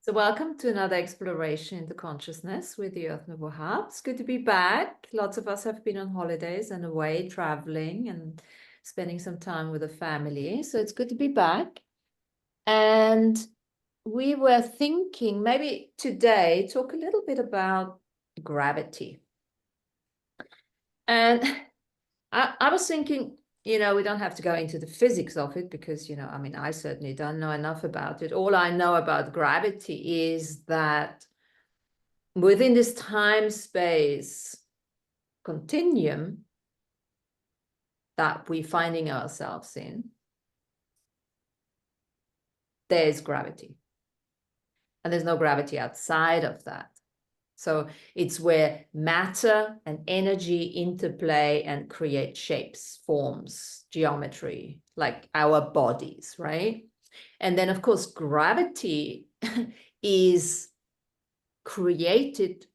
So welcome to another exploration into consciousness with the Earth Nouveau Heart. It's good to be back. Lots of us have been on holidays and away traveling and spending some time with the family. So it's good to be back. And we were thinking maybe today talk a little bit about gravity. And I was thinking, we don't have to go into the physics of it because, I mean, I certainly don't know enough about it. All I know about gravity is that within this time-space continuum that we're finding ourselves in, there's gravity. And there's no gravity outside of that. So it's where matter and energy interplay and create shapes, forms, geometry, like our bodies, right? And then, of course, gravity is created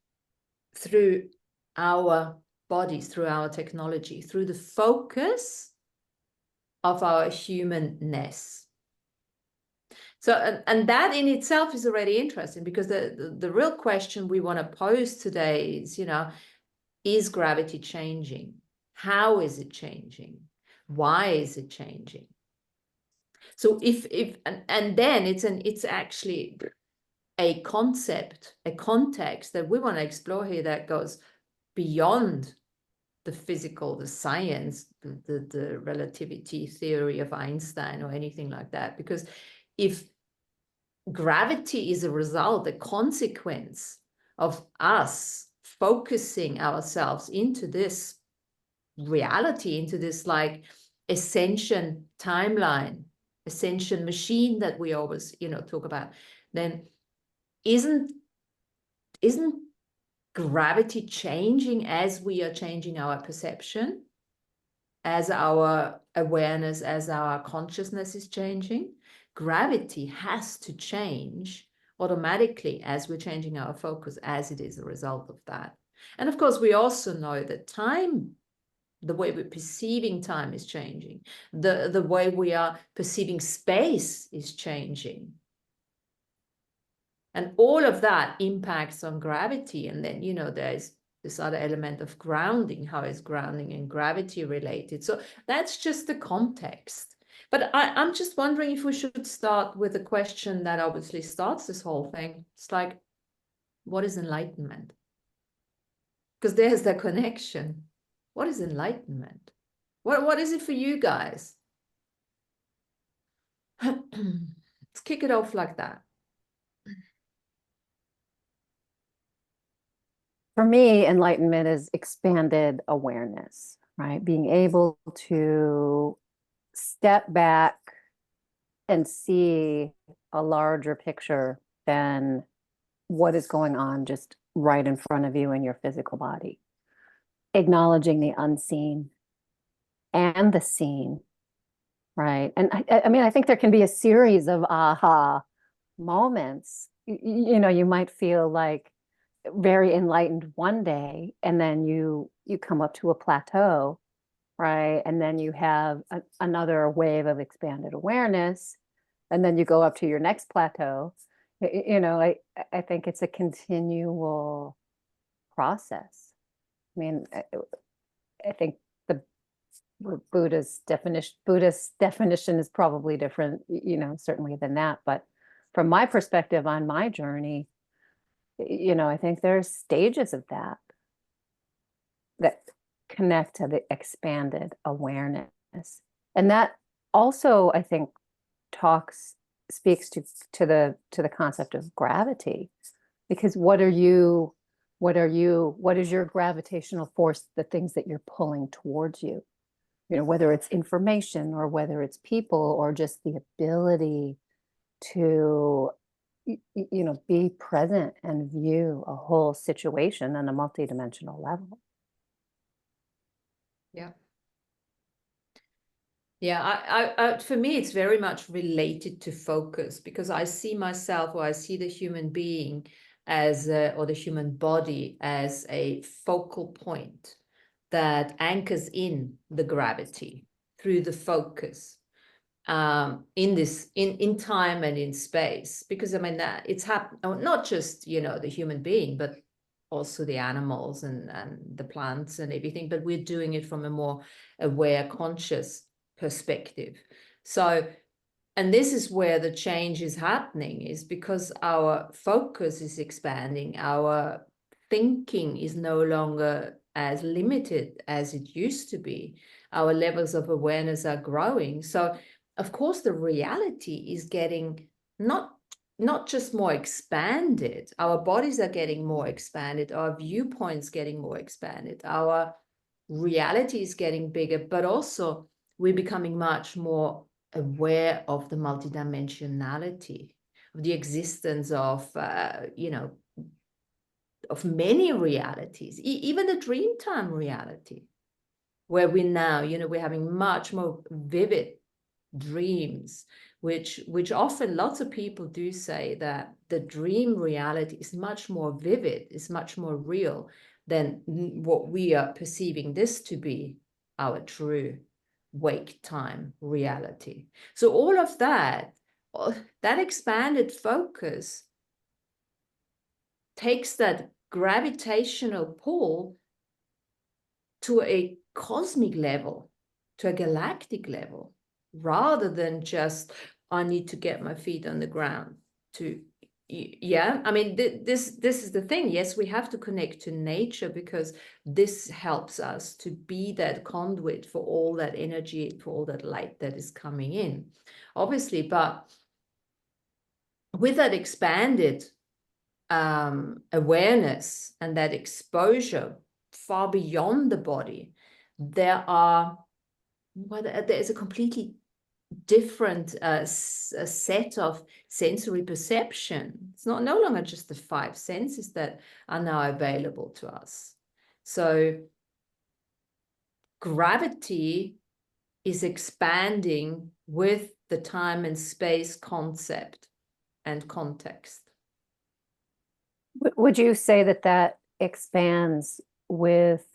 through our bodies, through our technology, through the focus of our humanness. So, and that in itself is already interesting, because the real question we want to pose today is gravity changing? How is it changing? Why is it changing? So and then it's actually a concept, a context that we want to explore here that goes beyond the physical, the science, the relativity theory of Einstein or anything like that. Because if gravity is a result, a consequence of us focusing ourselves into this reality, into this like ascension timeline, ascension machine that we always, talk about, then isn't gravity changing as we are changing our perception, as our awareness, as our consciousness is changing? Gravity has to change automatically as we're changing our focus, as it is a result of that. And of course, we also know that time, the way we're perceiving time is changing. The way we are perceiving space is changing. And all of that impacts on gravity. And then, there's this other element of grounding. How is grounding and gravity related? So that's just the context. But I'm just wondering if we should start with a question that obviously starts this whole thing. It's like, what is enlightenment? Because there's the connection. What is enlightenment? What is it for you guys? Let's kick it off like that. For me, enlightenment is expanded awareness, right? Being able to step back and see a larger picture than what is going on just right in front of you in your physical body. Acknowledging the unseen and the seen, right? And I mean, I think there can be a series of aha moments. You might feel like very enlightened one day, and then you come up to a plateau, right? And then you have another wave of expanded awareness, and then you go up to your next plateau. I think it's a continual process. I mean, I think the Buddhist definition is probably different, certainly than that. But from my perspective on my journey, I think there's stages of that connect to the expanded awareness. And that also, I think, speaks to the concept of gravity. Because what is your gravitational force, the things that you're pulling towards you? Whether it's information or whether it's people or just the ability to be present and view a whole situation on a multidimensional level. Yeah. Yeah, for me, it's very much related to focus, because I see myself, or I see the human being or the human body as a focal point that anchors in the gravity through the focus. in this, in time and in space, because I mean that it's happened, not just, you know, the human being, but also the animals and the plants and everything, but we're doing it from a more aware, conscious perspective. So, and this is where the change is happening, is because our focus is expanding, our thinking is no longer as limited as it used to be. Our levels of awareness are growing. So of course the reality is getting not just more expanded, our bodies are getting more expanded, our viewpoints getting more expanded, our reality is getting bigger, but also we're becoming much more aware of the multidimensionality, of the existence of, you know, of many realities, even the dreamtime reality, where we now, you know, we're having much more vivid dreams, which often lots of people do say that the dream reality is much more vivid, is much more real than what we are perceiving this to be our true wake time reality. So all of that expanded focus takes that gravitational pull to a cosmic level, to a galactic level, rather than just, I need to get my feet on the ground to, yeah, I mean, this is the thing. Yes, we have to connect to nature because this helps us to be that conduit for all that energy, for all that light that is coming in, obviously. But with that expanded awareness and that exposure far beyond the body, there's a completely different set of sensory perception. It's no longer just the 5 senses that are now available to us. So gravity is expanding with the time and space concept and context. Would you say that that expands with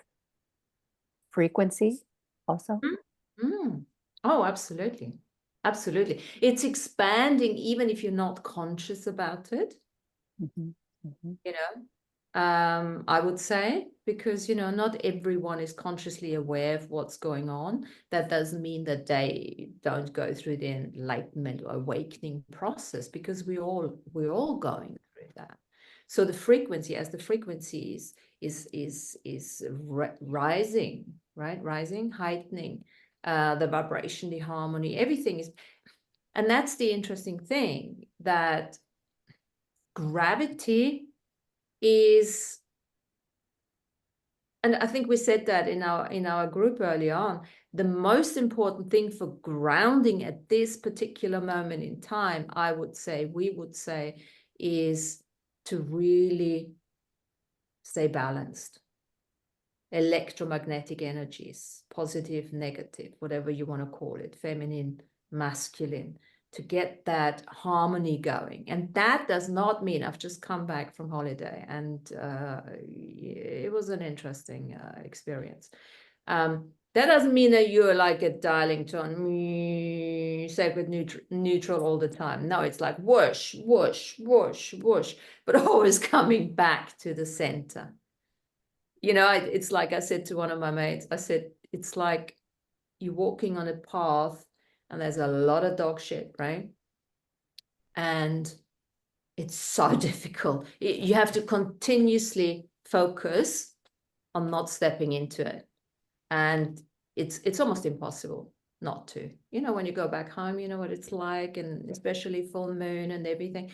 frequency also? Oh, absolutely. Absolutely. It's expanding even if you're not conscious about it. You know, I would say, because, you know, not everyone is consciously aware of what's going on. That doesn't mean that they don't go through the enlightenment or awakening process, because we're all going through that. So the frequency, as the frequency is rising, right? Rising, heightening, the vibration, the harmony, everything is, and that's the interesting thing, that gravity is, and I think we said that in our group early on, the most important thing for grounding at this particular moment in time, we would say, is to really stay balanced. Electromagnetic energies, positive, negative, whatever you want to call it, feminine, masculine, to get that harmony going. And that does not mean, I've just come back from holiday and it was an interesting experience. That doesn't mean that you're like a dialing tone, sacred neutral all the time. No, it's like whoosh, whoosh, whoosh, whoosh, but always coming back to the center. You know, it's like I said to one of my mates, I said, it's like you're walking on a path and there's a lot of dog shit, right? And it's so difficult. You have to continuously focus on not stepping into it. And it's almost impossible not to. You know, when you go back home, you know what it's like, and especially full moon and everything.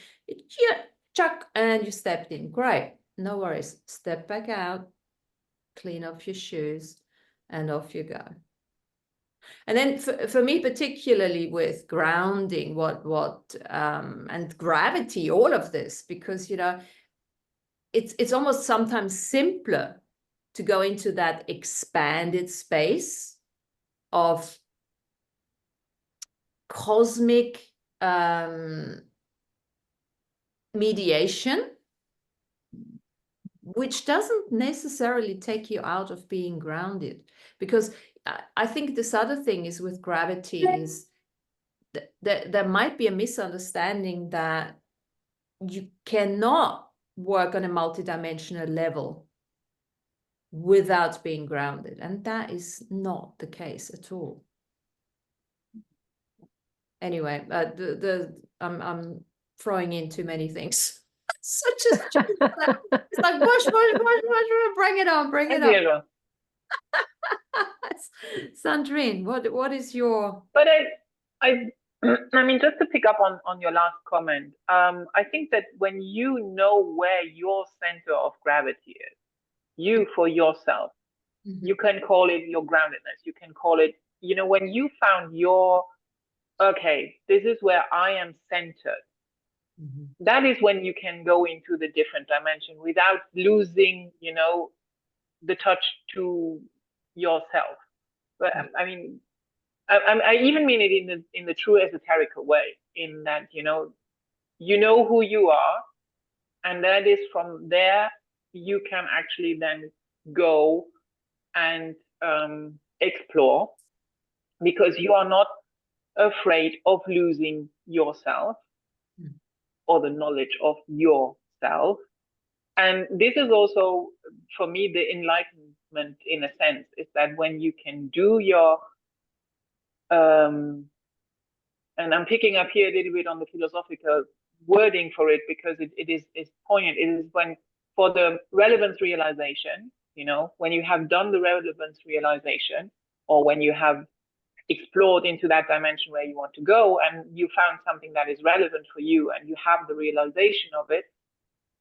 Chuck, and you stepped in. Great. No worries. Step back out, clean off your shoes, and off you go. And then for me, particularly with grounding, and gravity, all of this, because, you know, it's almost sometimes simpler to go into that expanded space of cosmic mediation, which doesn't necessarily take you out of being grounded. Because I think this other thing is with gravity is there might be a misunderstanding that you cannot work on a multidimensional level without being grounded, and that is not the case at all. Anyway, I'm throwing in too many things. Such as it's like push, bring it on, bring it on. Sandrine, what is your? But I mean, just to pick up on your last comment, I think that when you know where your center of gravity is, you for yourself, you can call it your groundedness. You can call it, you know, when you found your, okay, this is where I am centered. That is when you can go into the different dimension without losing, you know, the touch to yourself. But I mean, I even mean it in the true esoterical way, in that, you know who you are, and that is from there you can actually then go and explore, because you are not afraid of losing yourself or the knowledge of yourself. And this is also, for me, the enlightenment, in a sense, is that when you can do your and I'm picking up here a little bit on the philosophical wording for it, because it's poignant. It is when, for the relevance realization, you know, when you have done the relevance realization, or when you have explored into that dimension where you want to go, and you found something that is relevant for you, and you have the realization of it,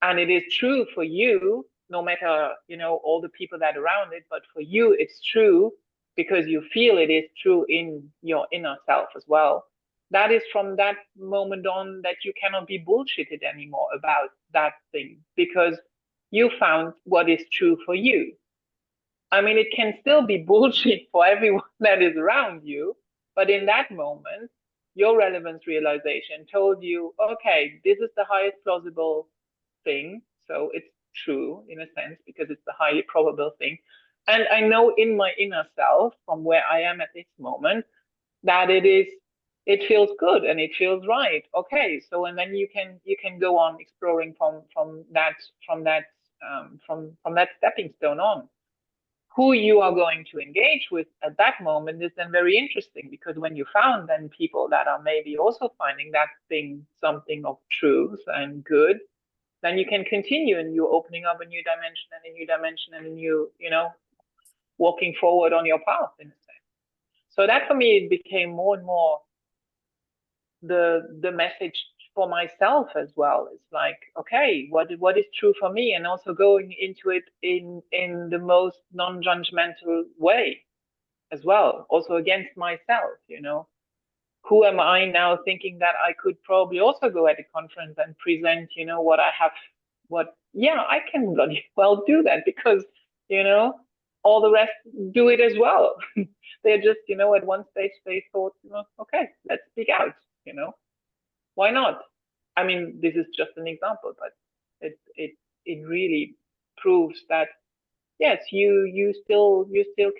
and it is true for you, no matter, you know, all the people that are around it, but for you, it's true because you feel it is true in your inner self as well. That is from that moment on that you cannot be bullshitted anymore about that thing, because you found what is true for you. I mean, it can still be bullshit for everyone that is around you, but in that moment, your relevance realization told you, okay, this is the highest plausible thing. So it's true in a sense, because it's the highly probable thing. And I know in my inner self, from where I am at this moment, that it feels good and it feels right. Okay, so and then you can go on exploring from that stepping stone on. Who you are going to engage with at that moment is then very interesting, because when you found then people that are maybe also finding that thing something of truth and good, then you can continue, and you're opening up a new dimension and a new dimension and a new, you know, walking forward on your path in a sense. So that for me, it became more and more the message for myself as well. It's like, okay, what is true for me, and also going into it in the most non-judgmental way as well, also against myself, you know. Who am I now thinking that I could probably also go at a conference and present, you know, what I have, yeah, I can bloody well do that, because, you know, all the rest do it as well. They're just, you know, at one stage they thought, you know, okay, let's speak out, you know, why not? I mean, this is just an example, but it really proves that yes, you still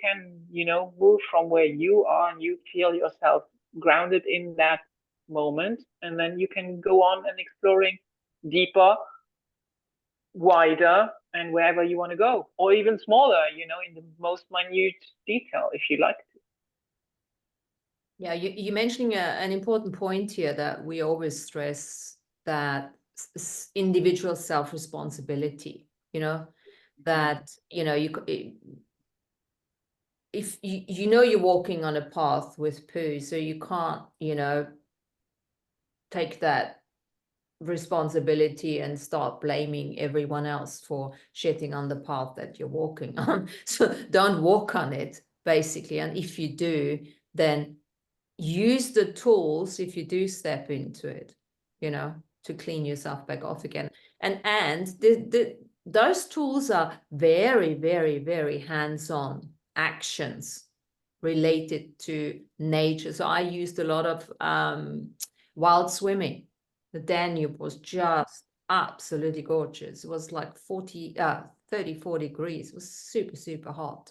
can, you know, move from where you are, and you feel yourself grounded in that moment, and then you can go on and exploring deeper, wider, and wherever you want to go, or even smaller, you know, in the most minute detail, if you like to. Yeah, you're mentioning an important point here, that we always stress that individual self-responsibility, you know, that, you know, if you know you're walking on a path with poo, so you can't, you know, take that responsibility and start blaming everyone else for shitting on the path that you're walking on. So don't walk on it, basically. And if you do, then use the tools, if you do step into it, you know, to clean yourself back off again. And those tools are very, very, very hands-on actions related to nature. So I used a lot of wild swimming. The Danube was just absolutely gorgeous. It was like 34 degrees. It was super, super hot.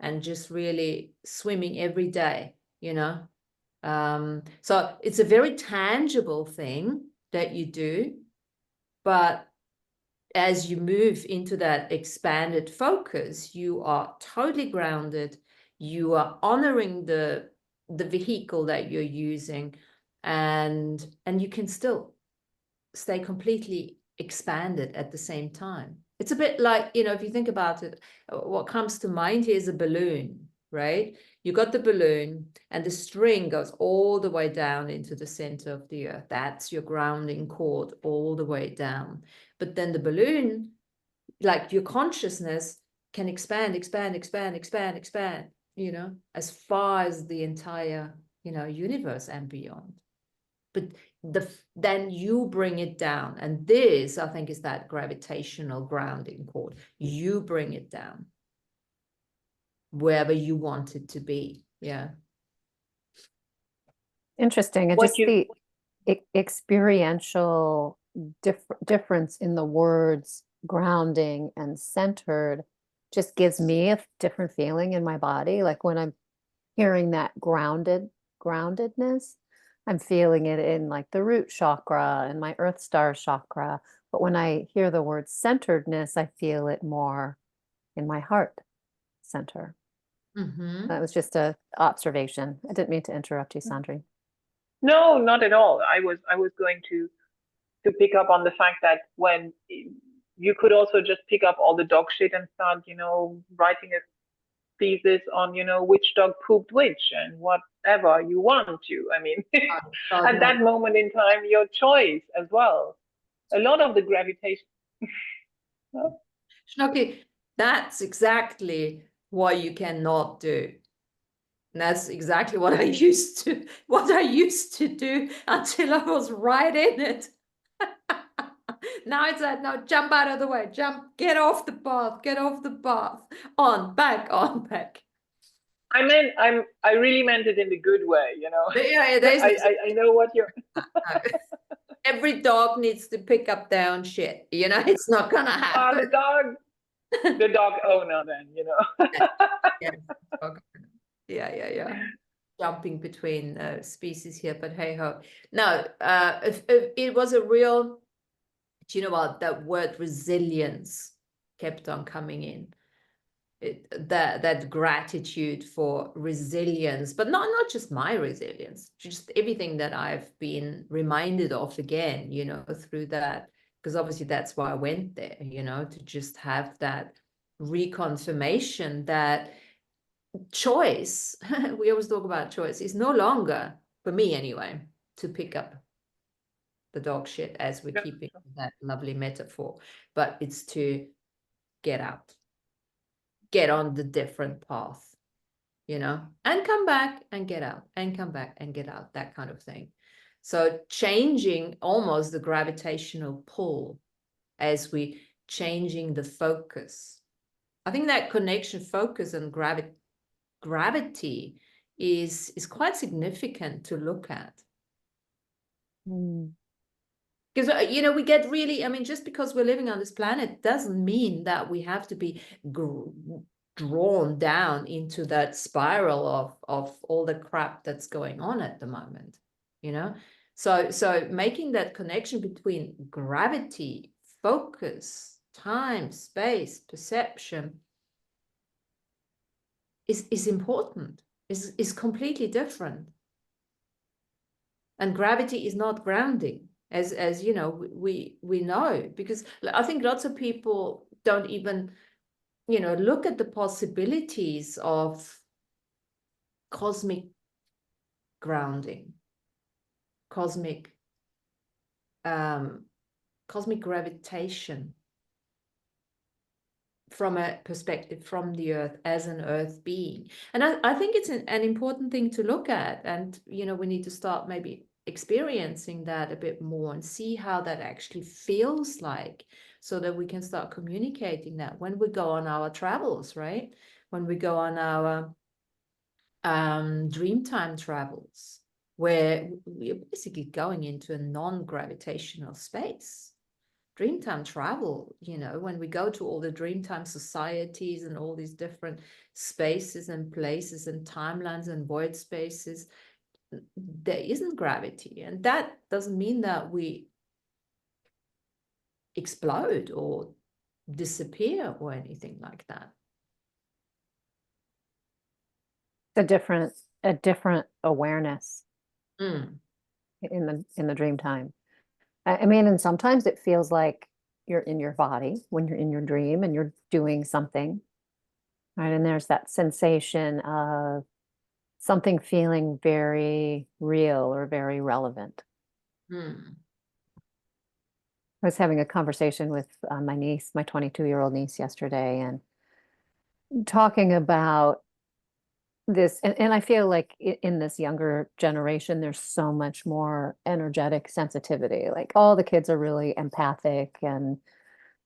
And just really swimming every day, you know, So it's a very tangible thing that you do, but as you move into that expanded focus, you are totally grounded. You are honoring the vehicle that you're using, and you can still stay completely expanded at the same time. It's a bit like, if you think about it, what comes to mind here is a balloon, right? You got the balloon and the string goes all the way down into the center of the earth. That's your grounding cord all the way down. But then the balloon, like your consciousness, can expand, as far as the entire, universe and beyond. But then you bring it down. And this, I think, is that gravitational grounding cord. You bring it down wherever you want it to be. Yeah. Interesting. And just the experiential difference in the words grounding and centered just gives me a different feeling in my body. Like when I'm hearing that groundedness, I'm feeling it in like the root chakra and my earth star chakra. But when I hear the word centeredness, I feel it more in my heart center. That was just a observation. I didn't mean to interrupt you, Sandrine. No, not at all. I was going to pick up on the fact that when you could also just pick up all the dog shit and start, writing a thesis on, which dog pooped which and whatever you want to. I mean, at that moment in time, your choice as well. A lot of the gravitation. Schnocki, that's exactly what you cannot do. And that's exactly what I used to do until I was right in it. Now it's like, no, jump out of the way, get off the path, on, back. I really meant it in the good way, Yeah, I know what you're. Every dog needs to pick up their own shit, it's not gonna happen. The dog owner then, Yeah. Jumping between species here, but hey ho. No, if it was a real, do you know what, that word resilience kept on coming in. That gratitude for resilience, but not just my resilience, just everything that I've been reminded of again, through that, because obviously that's why I went there, to just have that reconfirmation that choice, we always talk about choice, is no longer, for me anyway, to pick up the dog shit, as we're keeping that lovely metaphor, but it's to get out, get on the different path, and come back and get out, and come back and get out, that kind of thing. So changing almost the gravitational pull as we changing the focus. I think that connection, focus, and gravity is quite significant to look at. Because, we get really, just because we're living on this planet doesn't mean that we have to be drawn down into that spiral of all the crap that's going on at the moment, So making that connection between gravity, focus, time, space, perception is important, is completely different. And gravity is not grounding, as we know, because I think lots of people don't even, look at the possibilities of cosmic grounding, cosmic gravitation, from a perspective from the earth as an earth being. And I think it's an important thing to look at, and we need to start maybe experiencing that a bit more and see how that actually feels like, so that we can start communicating that when we go on our travels, right? When we go on our dreamtime travels, where we're basically going into a non-gravitational space. Dreamtime travel, when we go to all the Dreamtime societies and all these different spaces and places and timelines and void spaces, there isn't gravity. And that doesn't mean that we explode or disappear or anything like that. A different awareness Mm. in the dream time. I mean, and sometimes it feels like you're in your body when you're in your dream and you're doing something, right? And there's that sensation of something feeling very real or very relevant. Mm. I was having a conversation with my niece, my 22-year-old niece yesterday, and talking about this. And I feel like in this younger generation, there's so much more energetic sensitivity. Like all the kids are really empathic and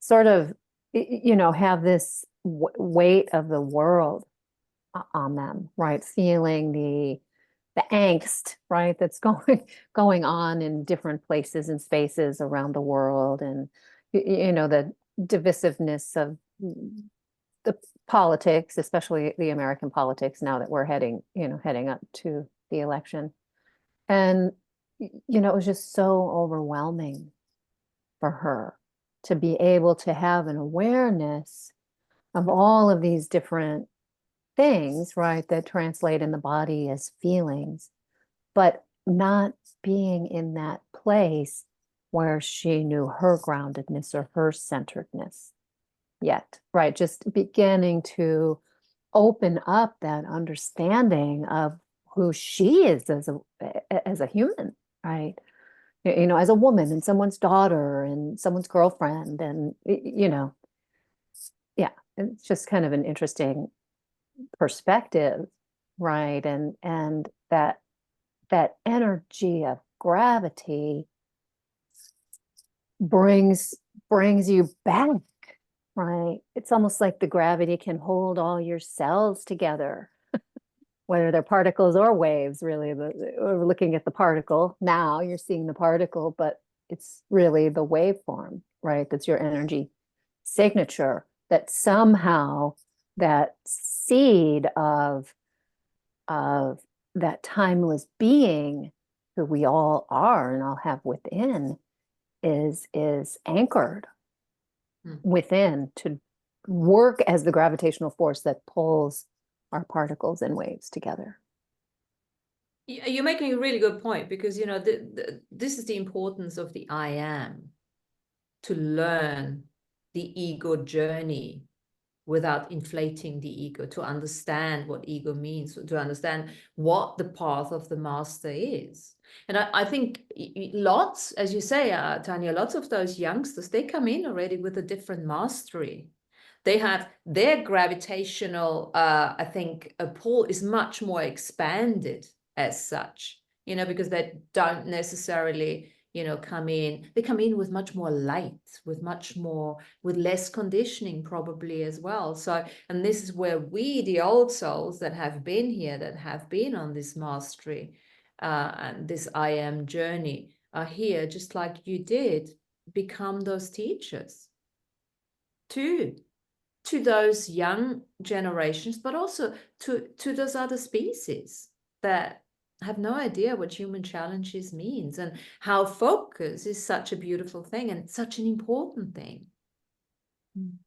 sort of, have this weight of the world on them, right? Feeling the angst, right, that's going on in different places and spaces around the world, and the divisiveness of the politics, especially the American politics, now that we're heading up to the election. And it was just so overwhelming for her to be able to have an awareness of all of these different things, right, that translate in the body as feelings, but not being in that place where she knew her groundedness or her centeredness yet, right? Just beginning to open up that understanding of who she is as a human, right? As a woman and someone's daughter and someone's girlfriend, and yeah, it's just kind of an interesting perspective, right? And that energy of gravity brings you back, right? It's almost like the gravity can hold all your cells together, whether they're particles or waves, really. We're looking at the particle now, you're seeing the particle, but it's really the waveform, right? That's your energy signature, that somehow that seed of that timeless being who we all are and all have within is anchored within to work as the gravitational force that pulls our particles and waves together. You're making a really good point, because this is the importance of the I am, to learn the ego journey without inflating the ego, to understand what ego means, to understand what the path of the master is. And I think lots, as you say, Tanya, lots of those youngsters, they come in already with a different mastery. They have their gravitational, I think, pull is much more expanded as such, because they don't necessarily they come in with much more light, with less conditioning probably as well. So, and this is where we, the old souls that have been here, that have been on this mastery and this I am journey, are here, just like you did, become those teachers to those young generations, but also to those other species that have no idea what human challenges means, and how focus is such a beautiful thing and such an important thing.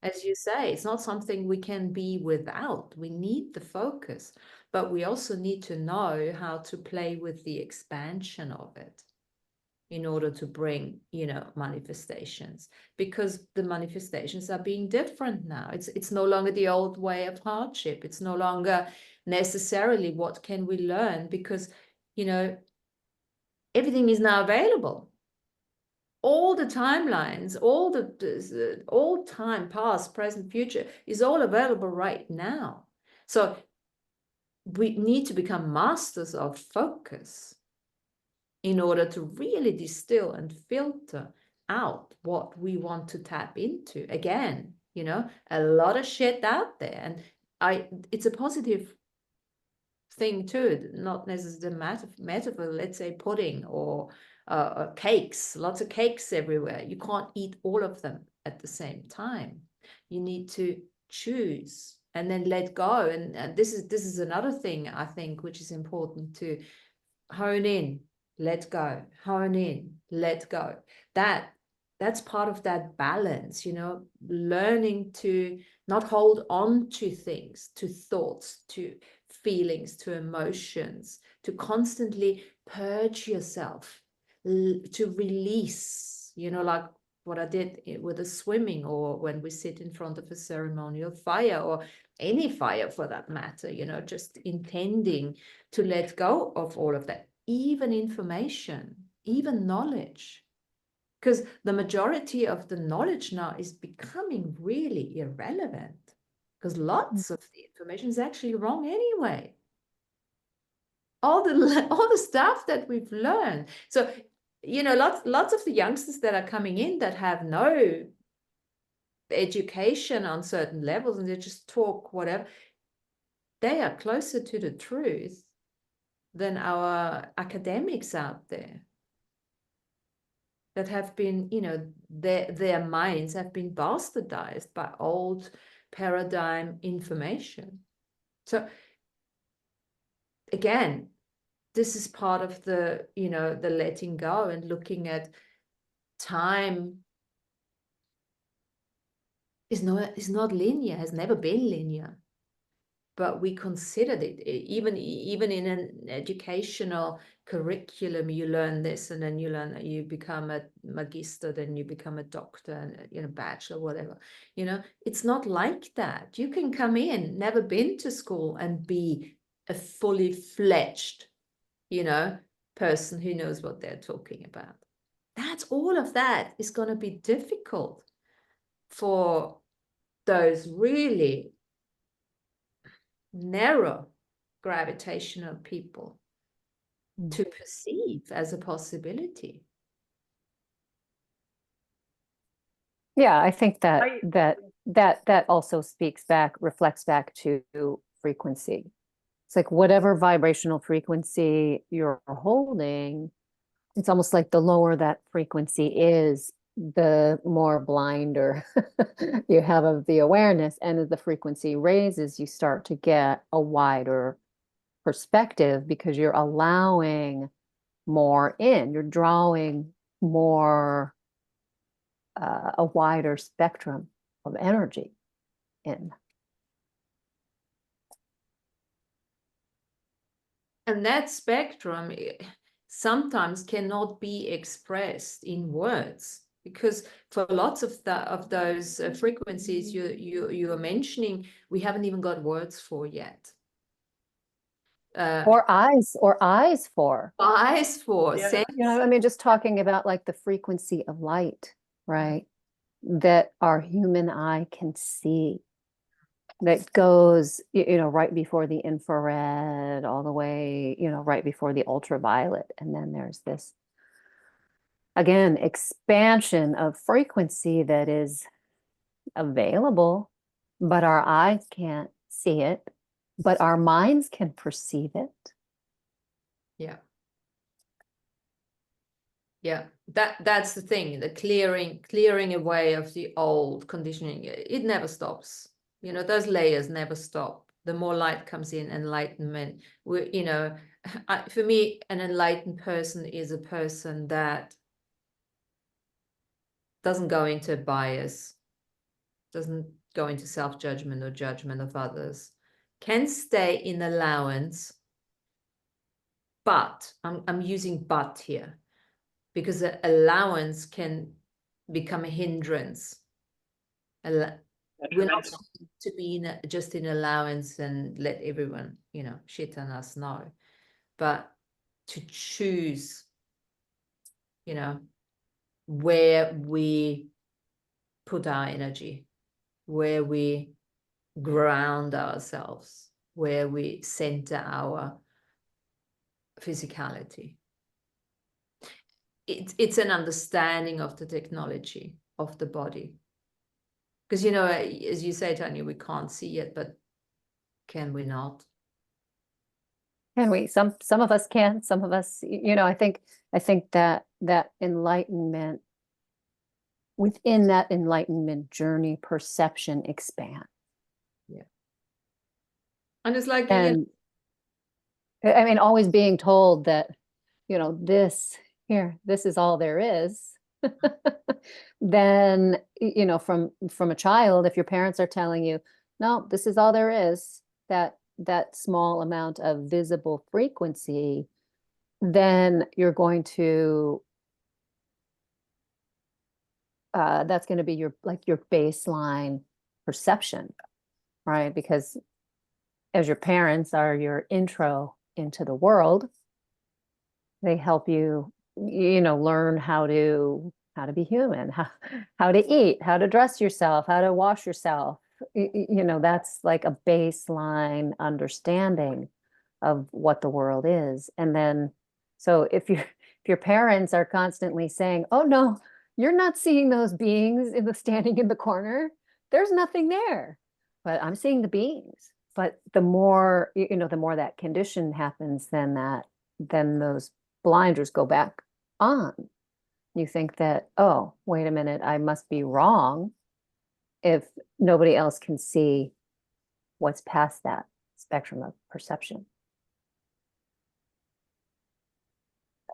As you say, it's not something we can be without. We need the focus, but we also need to know how to play with the expansion of it in order to bring, manifestations, because the manifestations are being different now. It's no longer the old way of hardship. It's no longer necessarily what can we learn, because, everything is now available. All the timelines, all time, past, present, future, is all available right now. So we need to become masters of focus in order to really distill and filter out what we want to tap into. Again, a lot of shit out there, and it's a positive thing too, not necessarily metaphor, let's say pudding or cakes, lots of cakes everywhere. You can't eat all of them at the same time. You need to choose and then let go. And this is another thing, I think, which is important to hone in, let go, hone in, let go. That's part of that balance, you know, learning to not hold on to things, to thoughts, to feelings, to emotions, to constantly purge yourself, to release, you know, like what I did with the swimming, or when we sit in front of a ceremonial fire, or any fire for that matter, you know, just intending to let go of all of that, even information, even knowledge. Because the majority of the knowledge now is becoming really irrelevant, because lots of the information is actually wrong anyway. All the stuff that we've learned. So, you know, lots of the youngsters that are coming in that have no education on certain levels, and they just talk whatever, they are closer to the truth than our academics out there that have been, you know, their minds have been bastardized by old paradigm information. So again, this is part of the, you know, the letting go and looking at time is not linear, has never been linear. But we considered it, even in an educational curriculum, you learn this, and then you become a magister, then you become a doctor, and, you know, bachelor, whatever. You know, it's not like that. You can come in, never been to school, and be a fully fledged, you know, person who knows what they're talking about. That's all of that is going to be difficult for those really narrow gravitational people to perceive as a possibility. Yeah, I think that also reflects back to frequency. It's like whatever vibrational frequency you're holding, it's almost like the lower that frequency is, the more blinder you have of the awareness. And as the frequency raises, you start to get a wider perspective, because you're allowing more in, you're drawing more, a wider spectrum of energy in. And that spectrum sometimes cannot be expressed in words, because for lots of those frequencies you are mentioning, we haven't even got words for yet. Or eyes for. Eyes for, Yeah. sense. You know, I mean, just talking about like the frequency of light, right? That our human eye can see, that goes, you know, right before the infrared, all the way, you know, right before the ultraviolet. And then there's this, again, expansion of frequency that is available, but our eyes can't see it, but our minds can perceive it. Yeah. Yeah, that's the thing, the clearing away of the old conditioning. It never stops. You know, those layers never stop. The more light comes in, enlightenment, you know, for me, an enlightened person is a person that doesn't go into bias, doesn't go into self-judgment or judgment of others, can stay in allowance, but I'm using but here, because the allowance can become a hindrance. We're not to be just in allowance and let everyone, you know, shit on us, no. But to choose, you know, where we put our energy, where we ground ourselves, where we center our physicality. It's an understanding of the technology of the body. Because, you know, as you say, Tanya, we can't see it, but can we not? Can we? Some of us can, some of us, you know, I think that enlightenment, within that enlightenment journey, perception expands. Yeah. And it's like, And I mean, always being told that this is all there is, then, from a child, if your parents are telling you, no, this is all there is, that small amount of visible frequency, then you're going to, that's going to be your baseline perception, right? Because as your parents are your intro into the world, they help you, learn how to be human, how to eat, how to dress yourself, how to wash yourself. That's like a baseline understanding of what the world is. And then, so if your parents are constantly saying, oh no, you're not seeing those beings standing in the corner, there's nothing there, but I'm seeing the beings. But the more, the more that condition happens, then those blinders go back on. You think that, oh, wait a minute, I must be wrong if nobody else can see what's past that spectrum of perception.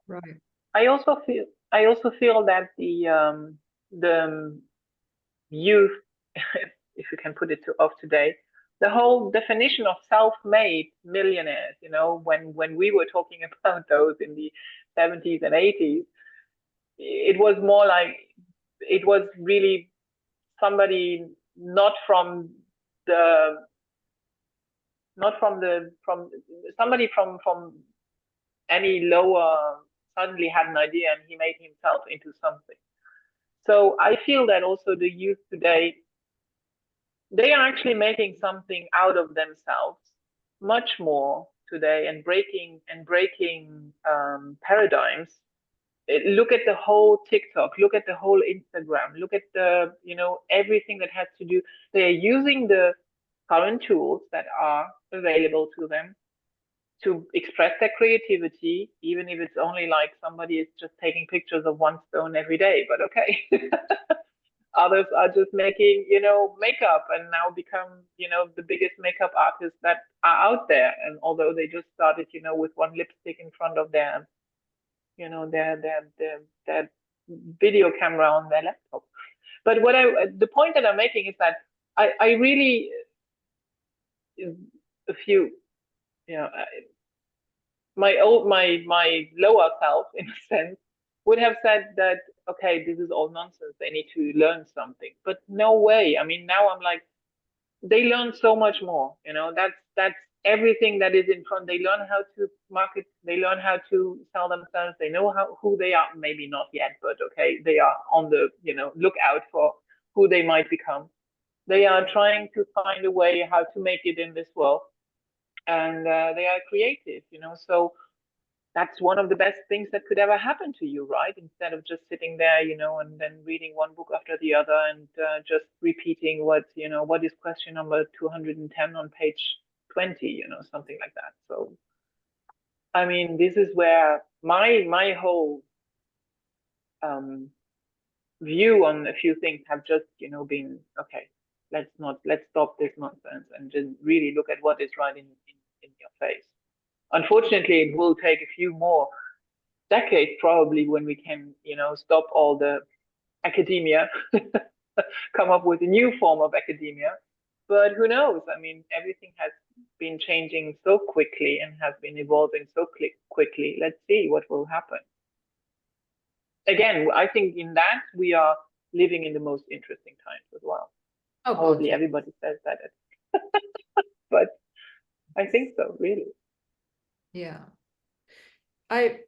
Right. I also feel that the youth, if you can put it of today, the whole definition of self-made millionaires, when we were talking about those in the 70s and 80s, it was more like, it was really somebody not from somebody from any lower suddenly had an idea and he made himself into something. So I feel that also the youth today, they are actually making something out of themselves much more today, and breaking paradigms. Look at the whole TikTok, look at the whole Instagram, look at the, everything that has to do. They are using the current tools that are available to them to express their creativity, even if it's only like somebody is just taking pictures of one stone every day, but okay. Others are just making, makeup, and now become, the biggest makeup artists that are out there. And although they just started, with one lipstick in front of their, their video camera on their laptop. But the point that I'm making is that I really, a few, my lower self, in a sense, would have said that, okay, this is all nonsense, they need to learn something. But no way. I mean, now I'm like, they learn so much more, that's everything that is in front. They learn how to market, they learn how to sell themselves, they know who they are, maybe not yet, but okay, they are on the, lookout for who they might become. They are trying to find a way how to make it in this world, and they are creative, so that's one of the best things that could ever happen to you, right? Instead of just sitting there, and then reading one book after the other, and just repeating what is question number 210 on page 20, something like that. So, I mean, this is where my whole view on a few things have just, been, okay, let's stop this nonsense and just really look at what is right in your face. Unfortunately, it will take a few more decades probably when we can, stop all the academia, come up with a new form of academia. But who knows? I mean, everything has been changing so quickly and has been evolving so quickly. Let's see what will happen. Again, I think in that we are living in the most interesting times as well. Oh, probably everybody says that, but I think so, really. Yeah. I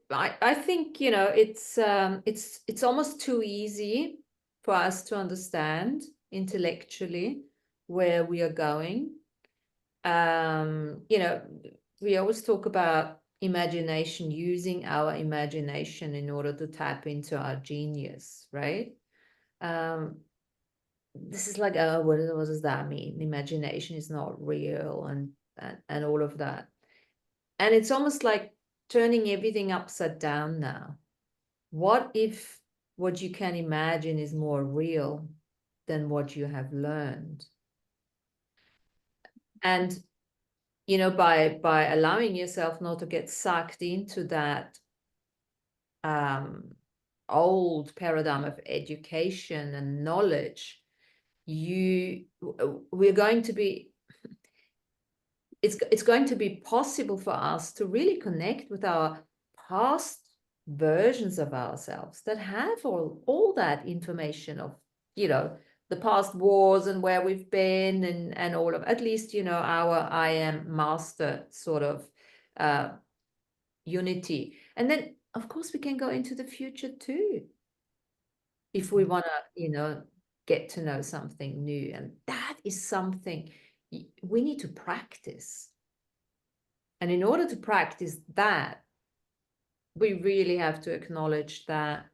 think, it's almost too easy for us to understand intellectually where we are going. We always talk about imagination, using our imagination in order to tap into our genius, right? This is like, oh, what does that mean? Imagination is not real, and all of that. And it's almost like turning everything upside down now. What if what you can imagine is more real than what you have learned? And, by allowing yourself not to get sucked into that old paradigm of education and knowledge, we're going to be, it's going to be possible for us to really connect with our past versions of ourselves that have all that information of, you know, the past wars and where we've been, and all of, at least, you know, our I am master sort of unity. And then of course we can go into the future too, if we want to, you know, get to know something new. And that is something we need to practice. And in order to practice that, we really have to acknowledge that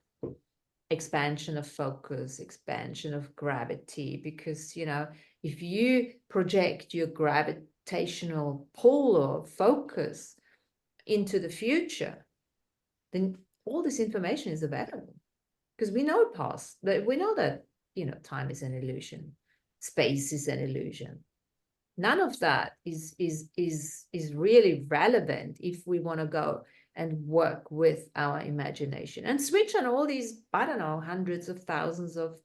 expansion of focus, expansion of gravity, because, you know, if you project your gravitational pull or focus into the future, then all this information is available, because we know that, you know, time is an illusion, space is an illusion. None of that is really relevant if we want to go and work with our imagination and switch on all these, I don't know, hundreds of thousands of,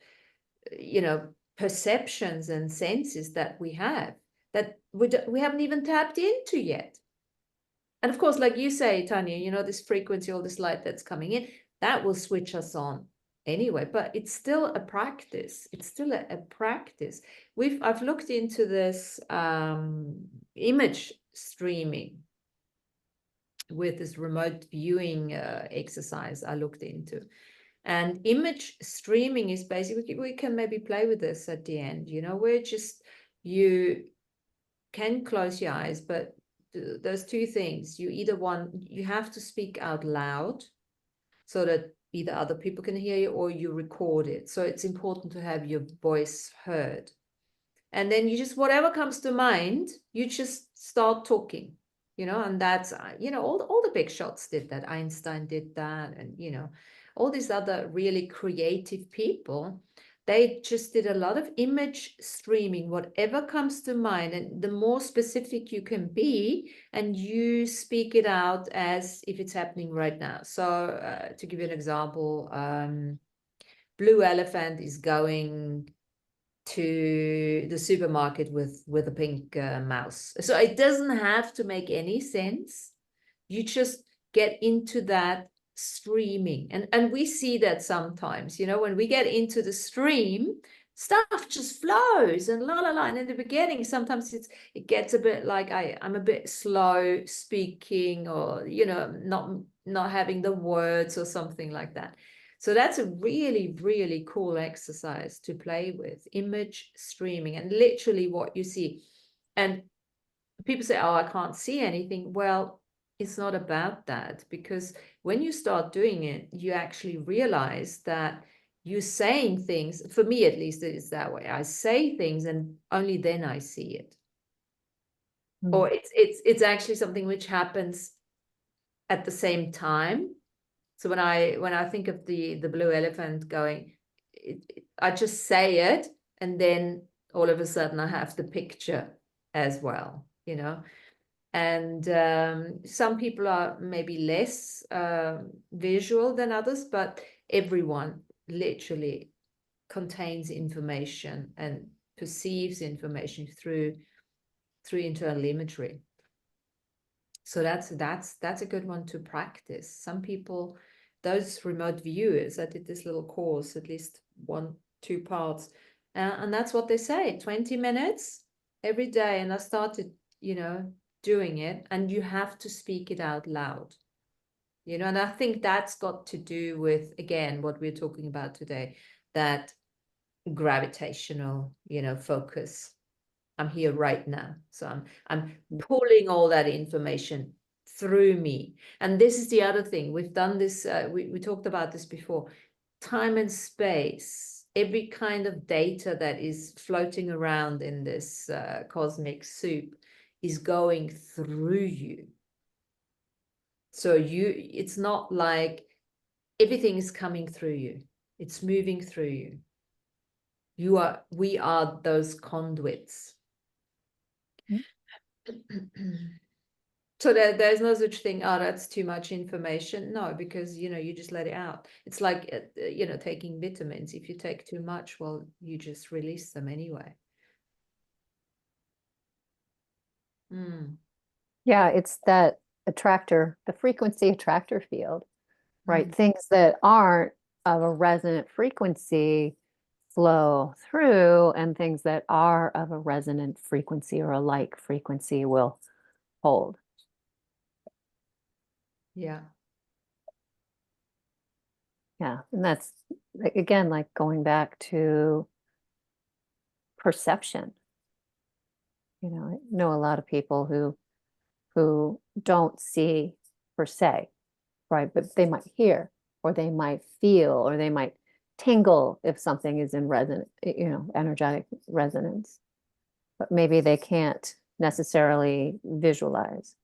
you know, perceptions and senses that we have, that we haven't even tapped into yet. And of course, like you say, Tanya, you know, this frequency, all this light that's coming in, that will switch us on anyway, but it's still a practice. It's still a practice. I've looked into this image streaming with this remote viewing exercise I looked into. And image streaming is basically, we can maybe play with this at the end, you know, where just you can close your eyes, but there's two things. You have to speak out loud so that either other people can hear you or you record it. So it's important to have your voice heard. And then you just, whatever comes to mind, you just start talking, you know, and that's, you know, all the big shots did that. Einstein did that. And, you know, all these other really creative people, they just did a lot of image streaming, whatever comes to mind. And the more specific you can be, and you speak it out as if it's happening right now. So to give you an example, Blue Elephant is going to the supermarket with a pink mouse. So it doesn't have to make any sense. You just get into that streaming. And we see that sometimes, you know, when we get into the stream, stuff just flows and la la la. And in the beginning, sometimes it gets a bit like I'm a bit slow speaking, or, you know, not having the words or something like that. So that's a really, really cool exercise to play with, image streaming, and literally what you see. And people say, oh, I can't see anything. Well, it's not about that, because when you start doing it, you actually realize that you're saying things. For me, at least, it is that way. I say things and only then I see it. Or it's actually something which happens at the same time. So when I think of the blue elephant going, I just say it, and then all of a sudden I have the picture as well, you know. And some people are maybe less visual than others, but everyone literally contains information and perceives information through internal imagery. So that's a good one to practice. Some people, those remote viewers, I did this little course, at least 1-2 parts, and that's what they say, 20 minutes every day. And I started, you know, doing it, and you have to speak it out loud, you know. And I think that's got to do with, again, what we're talking about today, that gravitational, you know, focus. I'm here right now. So I'm pulling all that information through me. And this is the other thing. We've done this, we talked about this before. Time and space, every kind of data that is floating around in this cosmic soup is going through you. So it's not like everything is coming through you. It's moving through you. We are those conduits. So there's no such thing, oh, that's too much information. No, because, you just let it out. It's like, taking vitamins. If you take too much, well, you just release them anyway. Yeah, it's that the frequency attractor field, right? Mm. Things that aren't of a resonant frequency flow through, and things that are of a resonant frequency or a like frequency will hold. Yeah. Yeah. And that's, again, like going back to perception. I know a lot of people who don't see per se, right? But they might hear, or they might feel, or they might tingle if something is in resonant, energetic resonance. But maybe they can't necessarily visualize.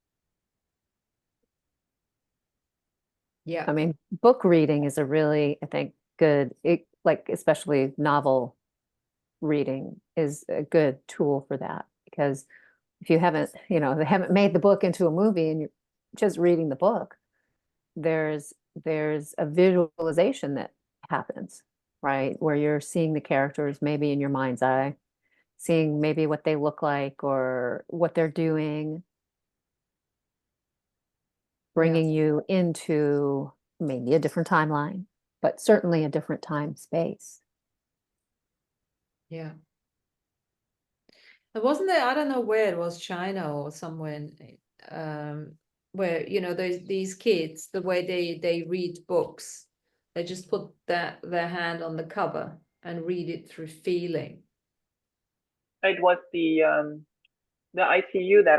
Yeah. I mean, book reading is a really, I think, good, like especially novel reading is a good tool for that, because if you haven't, they haven't made the book into a movie and you're just reading the book, there's a visualization that happens, right? Where you're seeing the characters maybe in your mind's eye, seeing maybe what they look like or what they're doing, bringing you into maybe a different timeline, but certainly a different time space. Yeah. It wasn't there, I don't know where it was, China or somewhere, where, these kids, the way they read books, they just put their hand on the cover and read it through feeling. It was the ICU that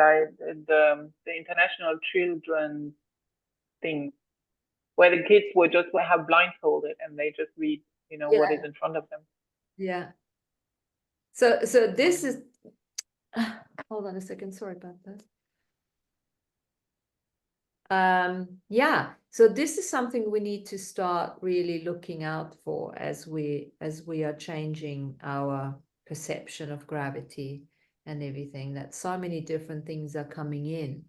the International Children thing, where the kids would just have blindfolded and they just read, what is in front of them. Yeah. So this is, hold on a second, sorry about that. Yeah, so this is something we need to start really looking out for as we are changing our perception of gravity and everything, that so many different things are coming in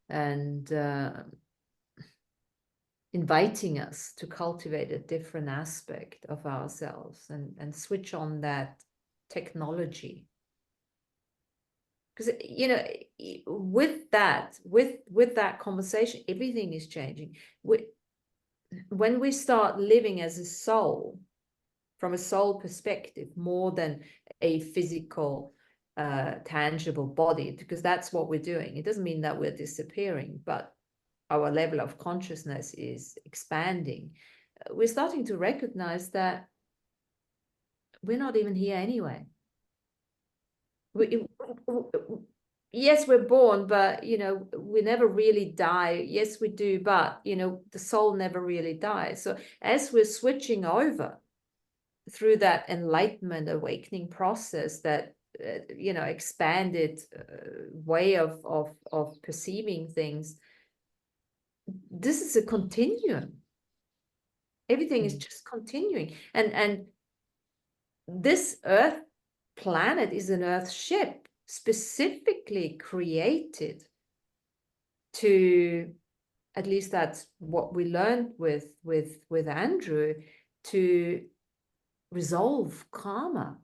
and inviting us to cultivate a different aspect of ourselves and switch on that technology. Because with that conversation, everything is changing. When we start living as a soul, from a soul perspective, more than a physical tangible body, because that's what we're doing. It doesn't mean that we're disappearing, but our level of consciousness is expanding. We're starting to recognize that we're not even here anyway. Yes, we're born, but we never really die. Yes, we do, but the soul never really dies. So as we're switching over through that enlightenment awakening process, that expanded way of perceiving things, this is a continuum. Everything is just continuing, and this Earth planet is an Earth ship specifically created to, at least that's what we learned with Andrew, to resolve karma.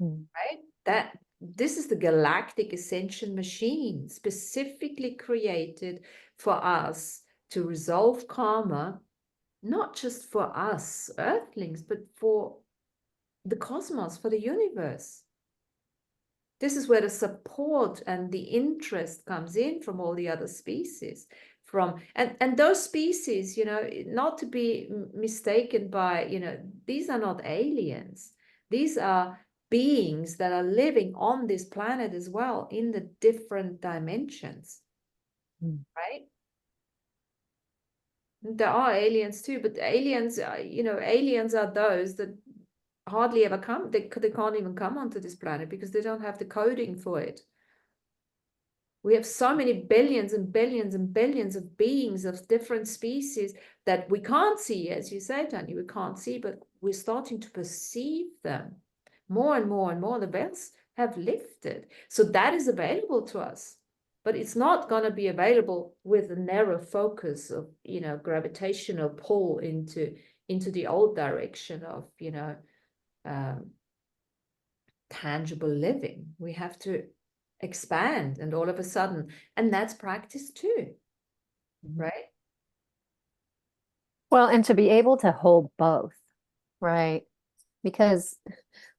Right? That this is the galactic ascension machine specifically created for us to resolve karma, not just for us earthlings, but for the cosmos, for the universe. This is where the support and the interest comes in from all the other species, and those species, not to be mistaken by, these are not aliens. These are beings that are living on this planet as well, in the different dimensions, right? There are aliens too, but aliens, aliens are those that hardly ever come. They can't even come onto this planet because they don't have the coding for it. We have so many billions and billions and billions of beings of different species that we can't see, as you say, Tanya, we can't see, but we're starting to perceive them more and more and more. The veils have lifted. So that is available to us. but it's not going to be available with a narrow focus of, you know, gravitational pull into the old direction of, you know, tangible living. We have to expand, and all of a sudden, and that's practice too, right? Well, and to be able to hold both, right? Because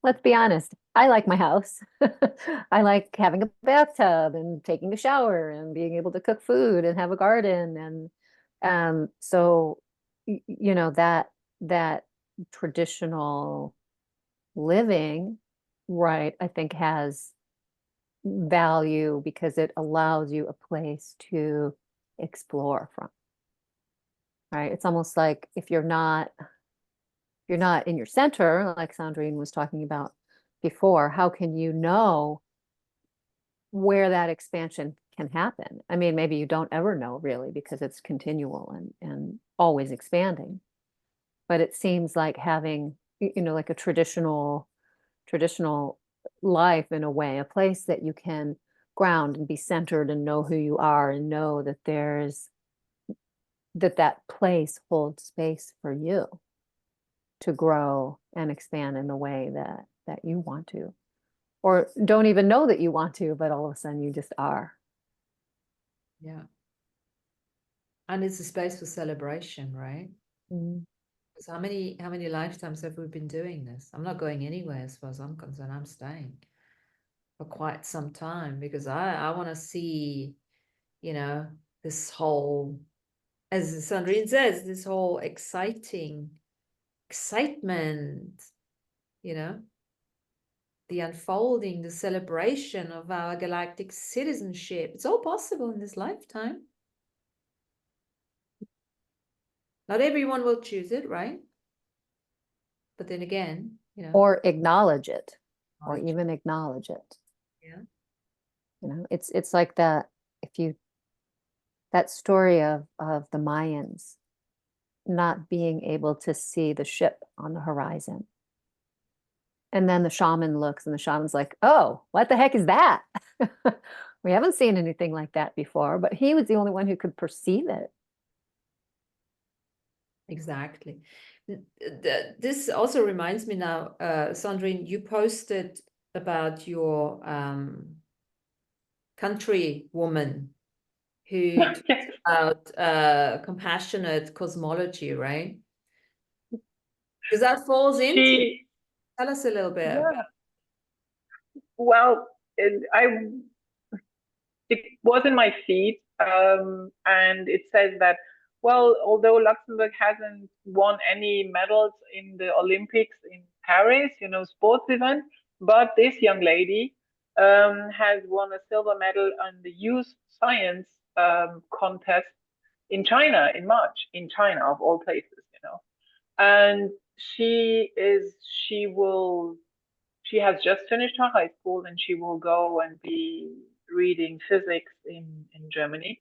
let's be honest, I like my house. I like having a bathtub and taking a shower and being able to cook food and have a garden. And so, you know, that traditional living, right, I think has value because it allows you a place to explore from, right? It's almost like if you're not in your center, like Sandrine was talking about before, how can you know where that expansion can happen? I mean, maybe you don't ever know really because it's continual and always expanding. But it seems like having, you know, like a traditional life in a way, a place that you can ground and be centered and know who you are and know that that place holds space for you to grow and expand in the way that you want to, or don't even know that you want to, but all of a sudden you just are. Yeah. And it's a space for celebration, right? Because how many lifetimes have we been doing this? I'm not going anywhere as far as I'm concerned. I'm staying for quite some time because I want to see, you know, this whole, as Sandrine says, this whole excitement, you know, the unfolding, the celebration of our galactic citizenship. It's all possible in this lifetime. Not everyone will choose it, right? But then again, you know, Or acknowledge it, or even acknowledge it. Yeah. You know, it's like that, that story of the Mayans not being able to see the ship on the horizon. And then the shaman looks and the shaman's like, oh, what the heck is that? We haven't seen anything like that before, but he was the only one who could perceive it. Exactly. This also reminds me now, Sandrine, you posted about your country woman who talks about compassionate cosmology, right? Because that falls into, tell us a little bit about. Well, it was in my feed, and it says that, well, although Luxembourg hasn't won any medals in the Olympics in Paris, you know, sports event, but this young lady has won a silver medal on the youth science contest in China in March, in China of all places, you know. And she has just finished her high school and she will go and be reading physics in Germany.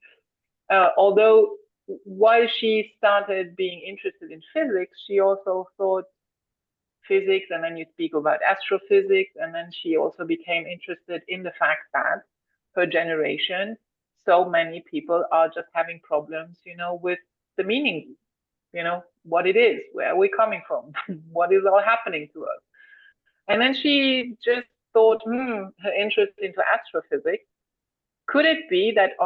Although while she started being interested in physics, she also thought physics, and then you speak about astrophysics, and then she also became interested in the fact that her generation, so many people are just having problems, you know, with the meaning, you know, what it is, where are we coming from, what is all happening to us. And then she just thought, her interest into astrophysics, could it be that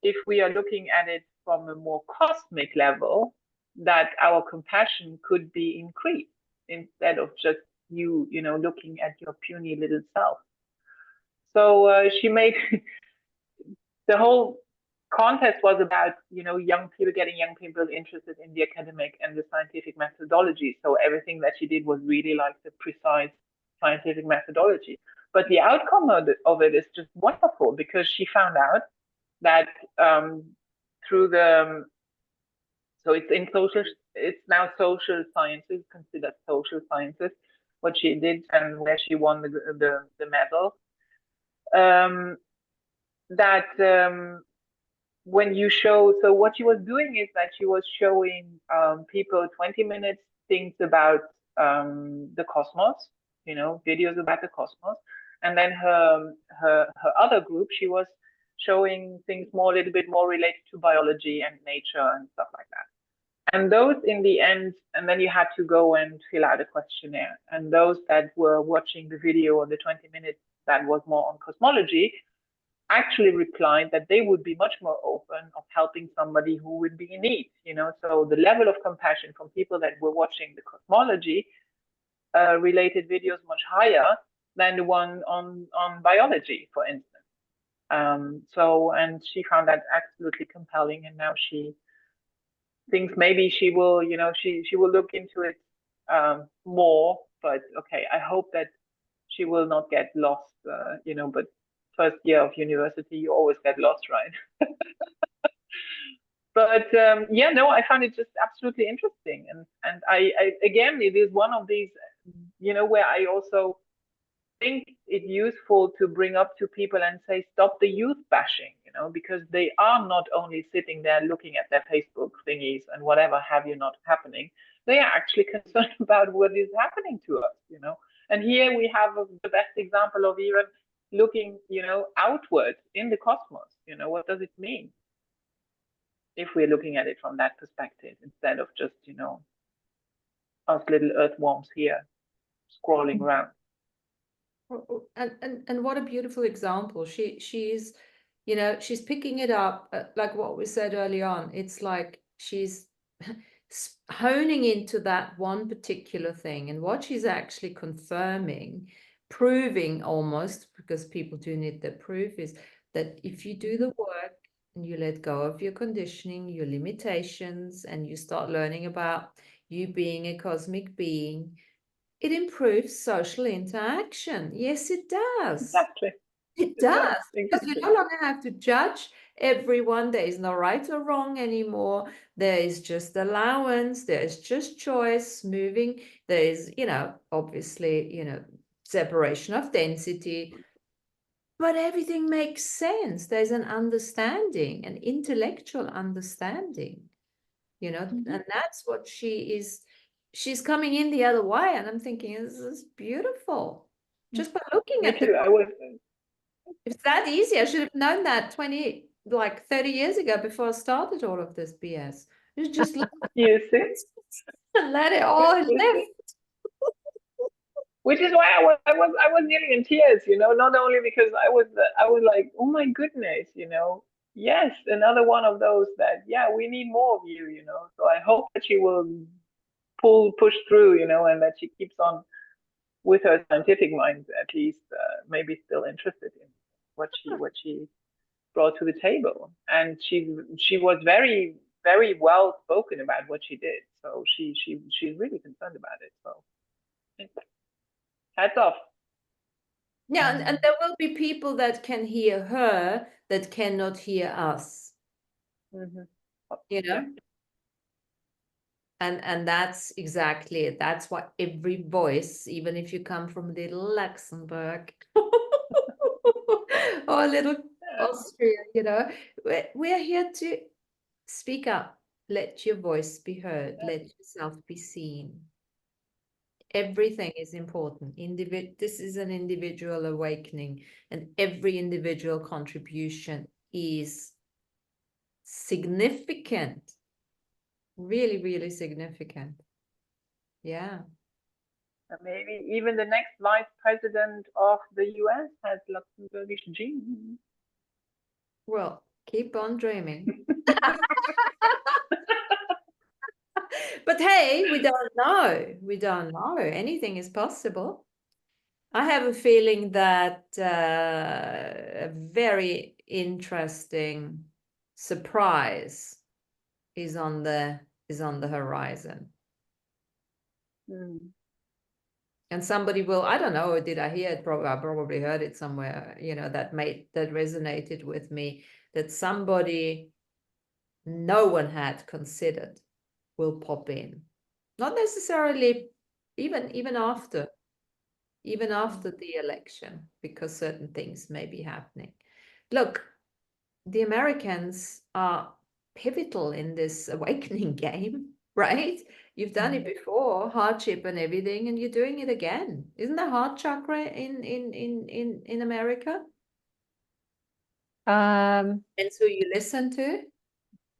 if we are looking at it from a more cosmic level, that our compassion could be increased instead of just you know, looking at your puny little self. So she made the whole contest was about, you know, getting young people interested in the academic and the scientific methodology. So everything that she did was really like the precise scientific methodology. But the outcome of it is just wonderful because she found out that through the so it's now social sciences, considered social sciences, what she did and where she won the medal. That when you show, so what she was doing is that she was showing people 20 minutes things about the cosmos, you know, videos about the cosmos. And then her other group, she was showing things a little bit more related to biology and nature and stuff like that. And those in the end, and then you had to go and fill out a questionnaire. And those that were watching the video or the 20 minutes that was more on cosmology actually replied that they would be much more open of helping somebody who would be in need, So the level of compassion from people that were watching the cosmology related videos much higher than the one on biology, for instance. And she found that absolutely compelling, and now she thinks maybe she will, she will look into it more. But okay, I hope that she will not get lost, but first year of university, you always get lost, right? But yeah, no, I found it just absolutely interesting. And I again, it is one of these, where I also think it useful to bring up to people and say, stop the youth bashing, because they are not only sitting there looking at their Facebook thingies and whatever have you not happening, they are actually concerned about what is happening to us, And here we have the best example of even looking, outwards in the cosmos, what does it mean? If we're looking at it from that perspective, instead of just, us little earthworms here scrolling around. And what a beautiful example. She's she's picking it up, like what we said early on. It's like she's honing into that one particular thing, and what she's actually confirming, proving almost, because people do need the proof, is that if you do the work and you let go of your conditioning, your limitations, and you start learning about you being a cosmic being, it improves social interaction. Yes, it does. Exactly. It does. Because Exactly. you no longer have to judge everyone. There is no right or wrong anymore. There is just allowance. There is just choice moving. There is, obviously, separation of density. But everything makes sense. There's an understanding, an intellectual understanding, and that's what she's coming in the other way. And I'm thinking, this is beautiful. Just by looking at it's that easy. I should have known that 30 years ago before I started all of this BS. You just you see? and let it all live. Which is why I was nearly in tears, not only because I was like, oh my goodness, yes, another one of those that, yeah, we need more of you, So I hope that she will push through, and that she keeps on with her scientific mind, at least, maybe still interested in what she brought to the table. And she was very, very well spoken about what she did. So she's really concerned about it. So hats off. Yeah, and there will be people that can hear her that cannot hear us. Yeah. And that's exactly it. That's why every voice, even if you come from little Luxembourg or little Austria, we're here to speak up. Let your voice be heard. Let yourself be seen. Everything is important. This is an individual awakening, and every individual contribution is significant. Really, really significant. Yeah. Maybe even the next vice president of the US has Luxembourgish genes. Well, keep on dreaming. But hey, we don't know. We don't know. Anything is possible. I have a feeling that a very interesting surprise is on the horizon. And somebody will, I don't know, did I hear it? I probably heard it somewhere, that resonated with me, that somebody no one had considered will pop in. Not necessarily even after the election, because certain things may be happening. Look, the Americans are pivotal in this awakening game, right? You've done it before, hardship and everything, and you're doing it again. Isn't the heart chakra in America? Um, Depends who you listen to.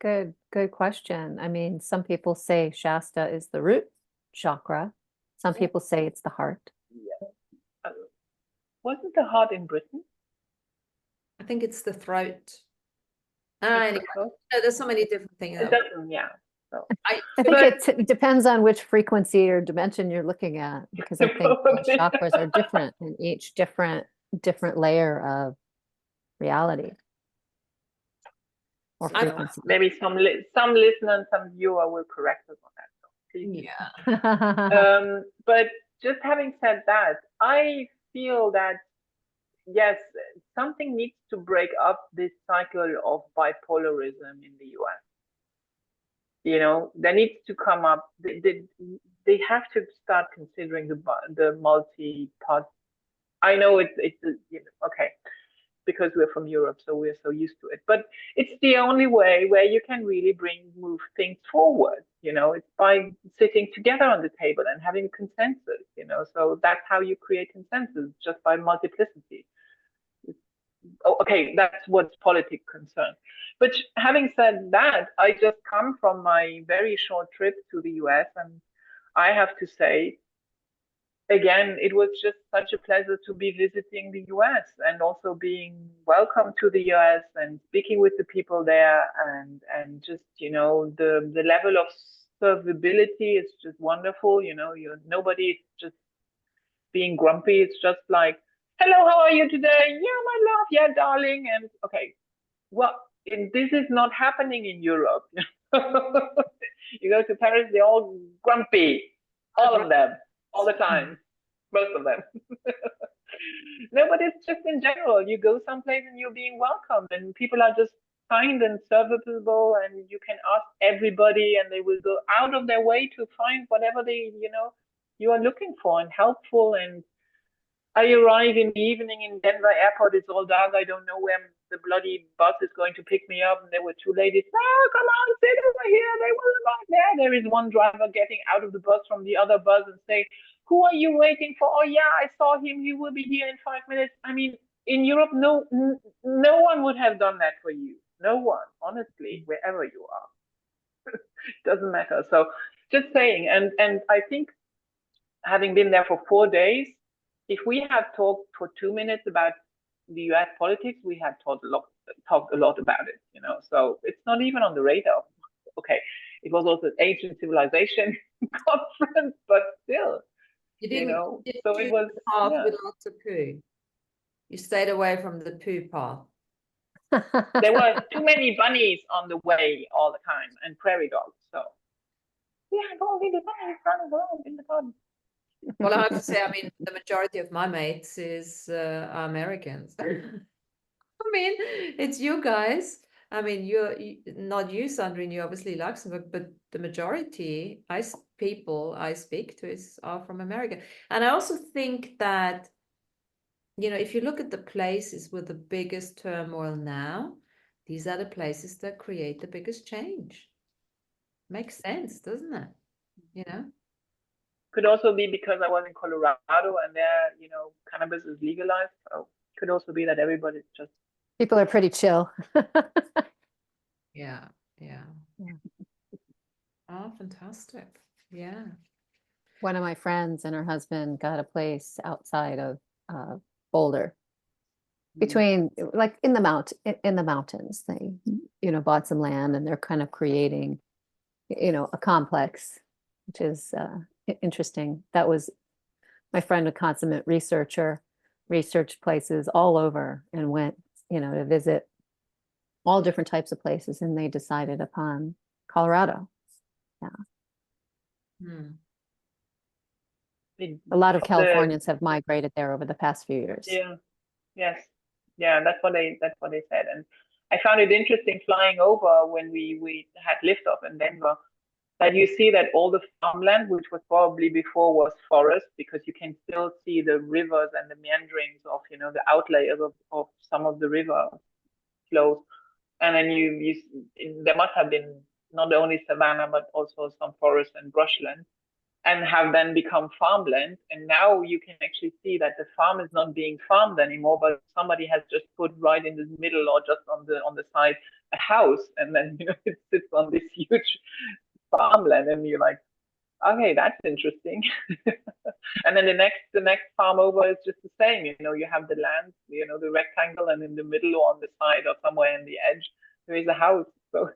good question. I mean, some people say Shasta is the root chakra. Some people say it's the heart. Yeah. Wasn't the heart in Britain? I think it's the throat. It's Anyway, the throat? there's so many different things. It doesn't, yeah. So I, I think But- it depends on which frequency or dimension you're looking at, because I think the Probably. chakras are different in each different layer of reality or I- frequency. maybe some listener and some viewer will correct us on that. So please. yeah. But just having said that, I feel that yes, something needs to break up this cycle of bipolarism in the US. You know, there needs to come up. They have to start considering the multi-part. I know it's you know, okay, because we're from Europe, so we're so used to it. But it's the only way where you can really move things forward. You know, it's by sitting together on the table and having consensus. You know, so that's how you create consensus, just by multiplicity. Oh, okay, that's what's politics concerned. But having said that, I just come from my very short trip to the US, and I have to say, again, it was just such a pleasure to be visiting the US and also being welcome to the US and speaking with the people there, and just, you know, the level of servability is just wonderful. You know, nobody is just being grumpy. It's just like, hello, how are you today? Yeah, my love, yeah, darling. And okay, well, this is not happening in Europe. You go to Paris, they're all grumpy, all of them, all the time, most of them. No, but it's just in general. You go someplace and you're being welcomed, and people are just kind and serviceable, and you can ask everybody, and they will go out of their way to find whatever they, you know, you are looking for, and helpful. And I arrive in the evening in Denver airport. It's all dark. I don't know where the bloody bus is going to pick me up. And there were two ladies. Oh, come on, sit over here. They were right there. There is one driver getting out of the bus from the other bus and saying, "Who are you waiting for?" "Oh yeah, I saw him. He will be here in 5 minutes." I mean, in Europe, no one would have done that for you. No one, honestly, wherever you are, doesn't matter. So just saying, and I think having been there for 4 days, if we had talked for 2 minutes about the US politics, we had talked a lot about it, you know. So it's not even on the radar. Okay, it was also an ancient civilization conference, but still, you know. So it was with lots of poo. You stayed away from the poo path. There were too many bunnies on the way all the time, and prairie dogs. So yeah, go see the bunnies running around in the garden. Well, I have to say, I mean, the majority of my mates are Americans. I mean, it's you guys. I mean, not you, Sandrine, you obviously Luxembourg, but the majority people I speak to are from America. And I also think that, you know, if you look at the places with the biggest turmoil now, these are the places that create the biggest change. Makes sense, doesn't it? You know? Could also be because I was in Colorado and there, you know, cannabis is legalized. So could also be that everybody's just People are pretty chill. Yeah. Oh, fantastic. Yeah. One of my friends and her husband got a place outside of Boulder, between like in the mountains. They, you know, bought some land and they're kind of creating, you know, a complex, which is interesting. That was my friend, a consummate researcher, researched places all over and went, you know, to visit all different types of places, and they decided upon Colorado. A lot of Californians have migrated there over the past few years. Yeah. Yes. Yeah, that's what they said. And I found it interesting flying over when we had liftoff in Denver, that you see that all the farmland, which was probably before was forest, because you can still see the rivers and the meanderings of, you know, the outlayers of some of the river flows. And then there must have been not only savanna, but also some forest and brushland. and have then become farmland. And now you can actually see that the farm is not being farmed anymore, but somebody has just put right in the middle or just on the side a house, and then it sits on this huge farmland, and you're like, okay, that's interesting. And then the next farm over is just the same. You have the land, the rectangle, and in the middle or on the side or somewhere in the edge there is a house. So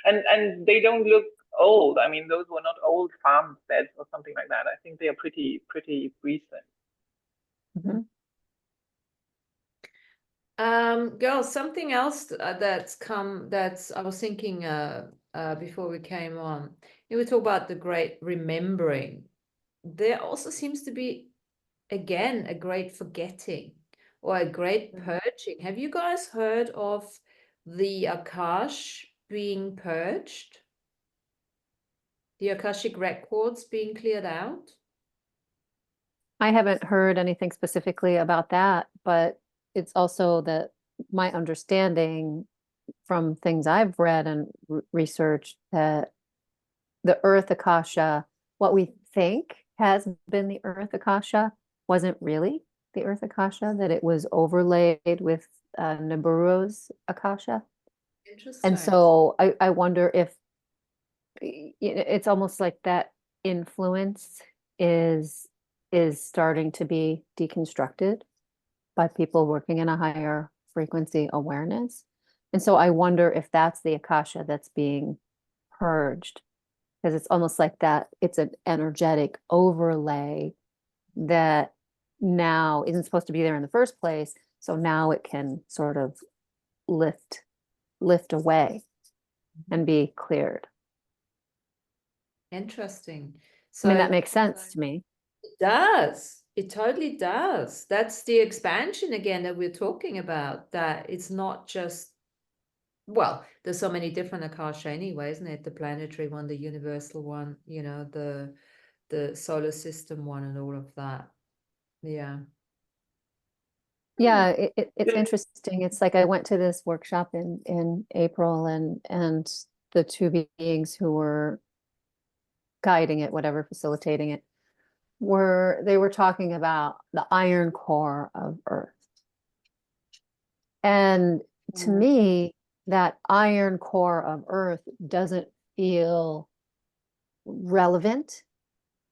and they don't look old. I mean, those were not old farmsteads or something like that. I think they are pretty recent. Mhm. Girls, something else that's I was thinking before we came on. We talk about the great remembering. There also seems to be, again, a great forgetting or a great purging. Have you guys heard of the Akash being purged? The Akashic records being cleared out? I haven't heard anything specifically about that, but it's also that my understanding from things I've read and researched that the Earth Akasha, what we think has been the Earth Akasha, wasn't really the Earth Akasha, that it was overlaid with Nibiru's Akasha. Interesting. And so I wonder if it's almost like that influence is starting to be deconstructed by people working in a higher frequency awareness. And so I wonder if that's the Akasha that's being purged, because it's almost like that it's an energetic overlay that now isn't supposed to be there in the first place. So now it can sort of lift away and be cleared. Interesting. I mean, that makes sense to me. It does. It totally does. That's the expansion again that we're talking about, that it's not just, well, there's so many different Akasha anyway, isn't it? The planetary one, the universal one, the solar system one and all of that. Yeah. Yeah, it's interesting. It's like I went to this workshop in April, and the two beings who were guiding it, whatever, facilitating it, they were talking about the iron core of Earth. And to me, that iron core of Earth doesn't feel relevant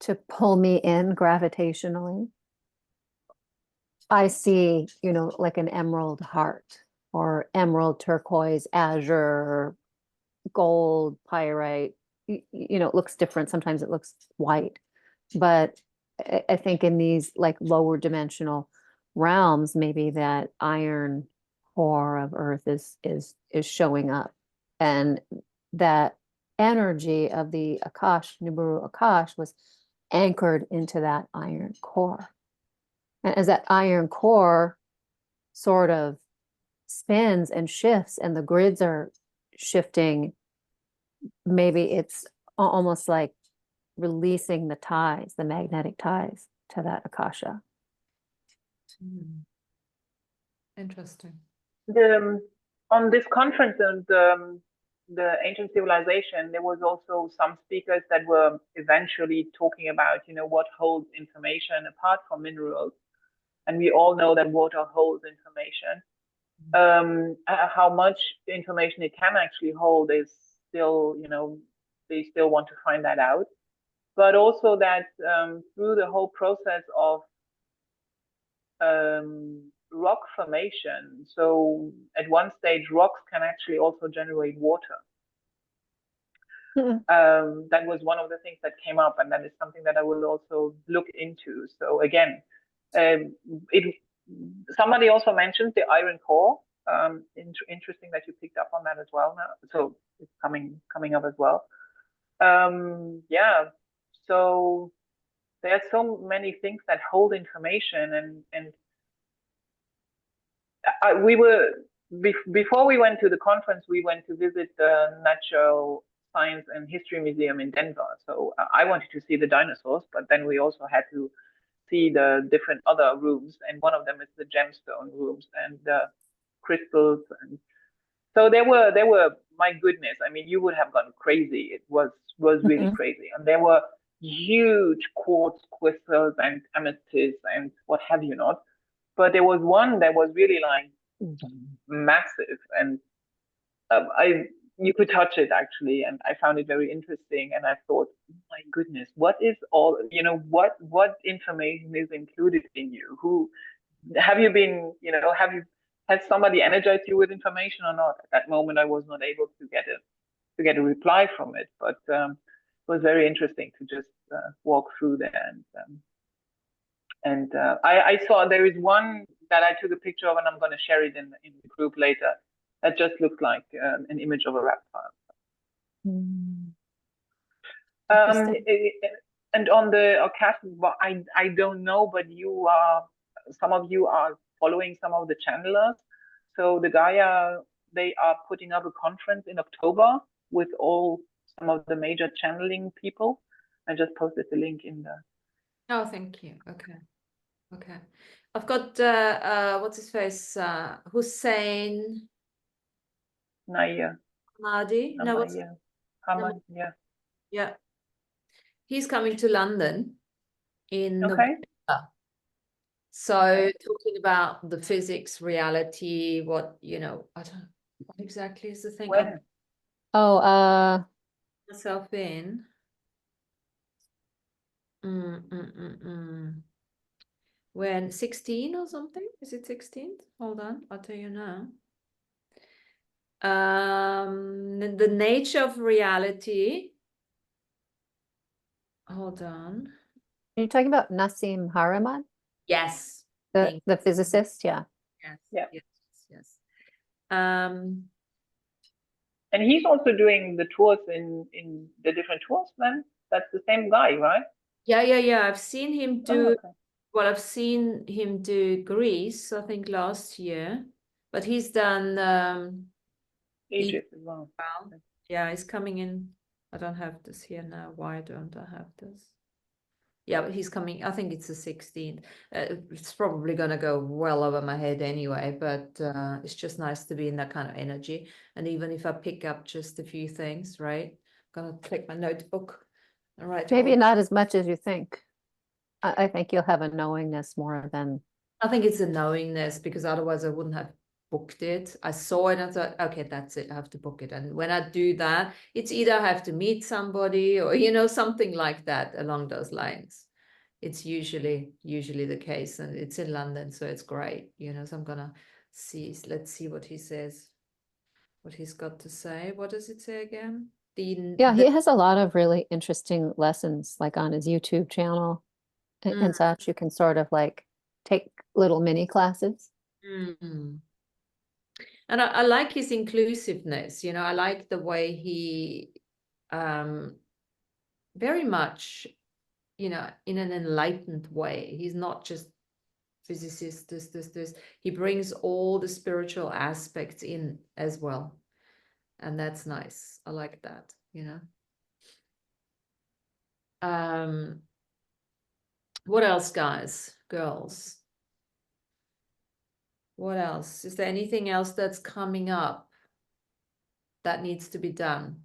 to pull me in gravitationally. I see, like an emerald heart or emerald, turquoise, azure, gold, pyrite. It looks different. Sometimes it looks white. But I think in these like lower dimensional realms, maybe that iron core of Earth is showing up. And that energy of the Akash, Nibiru Akash, was anchored into that iron core. And as that iron core sort of spins and shifts and the grids are shifting, maybe it's almost like releasing the ties, the magnetic ties to that Akasha. Interesting. On this conference of the ancient civilization, there was also some speakers that were eventually talking about, what holds information apart from minerals. And we all know that water holds information. How much information it can actually hold is still, they still want to find that out. But also that through the whole process of rock formation, so at one stage, rocks can actually also generate water. That was one of the things that came up, and that is something that I will also look into. So again, somebody also mentioned the iron core. Interesting that you picked up on that as well now. So it's coming up as well. Yeah. So there are so many things that hold information, and we were before we went to the conference, we went to visit the Natural Science and History Museum in Denver. So I wanted to see the dinosaurs, but then we also had to see the different other rooms, and one of them is the gemstone rooms and the crystals, and so there were, my goodness, I mean, you would have gone crazy. It was really crazy, and there were huge quartz crystals and amethysts and what have you not. But there was one that was really like massive, and you could touch it actually, and I found it very interesting. And I thought, oh my goodness, what is all, what information is included in you? Who have you been, have you had somebody energize you with information or not? At that moment, I was not able to get a reply from it, but it was very interesting to just walk through there. And I saw there is one that I took a picture of, and I'm going to share it in the group later. That just looked like an image of a reptile. And on the orchestral, I don't know, but some of you are following some of the channelers. So the Gaia, they are putting up a conference in October with some of the major channeling people. I just posted the link in the. Oh, thank you. Okay. I've got what's his face? Hussein Naya. Mahdi. No, what's Haman, yeah. Yeah. He's coming to London in Okay. November. So talking about the physics, reality, what, I don't, what exactly is the thing? When? Myself in. When 16 or something? Is it 16th? Hold on, I'll tell you now. The nature of reality. Hold on. Are you talking about Nassim Haramein, Yes. the physicist? Yeah. Yes. And he's also doing the tours in the different tours then? That's the same guy, right? Yeah. I've seen him do, okay. Well, I've seen him do Greece, I think last year, but he's done Egypt as well. Yeah, he's coming in. I don't have this here now. Why don't I have this? Yeah, but he's coming. I think it's the 16th. It's probably going to go well over my head anyway, but it's just nice to be in that kind of energy. And even if I pick up just a few things, right? I'm going to take my notebook. All right. Maybe not as much as you think. I think you'll have a knowingness more than. I think it's a knowingness, because otherwise I wouldn't have booked it. I saw it and I thought, okay, that's it. I have to book it. And when I do that, it's either I have to meet somebody or, something like that along those lines. It's usually the case, and it's in London, so it's great, so I'm gonna let's see what he says, what he's got to say. What does it say again? He has a lot of really interesting lessons, like on his YouTube channel and such. You can sort of like take little mini classes. And I like his inclusiveness, I like the way he very much, in an enlightened way. He's not just physicist, this. He brings all the spiritual aspects in as well. And that's nice. I like that, What else, guys, girls? What else? Is there anything else that's coming up that needs to be done?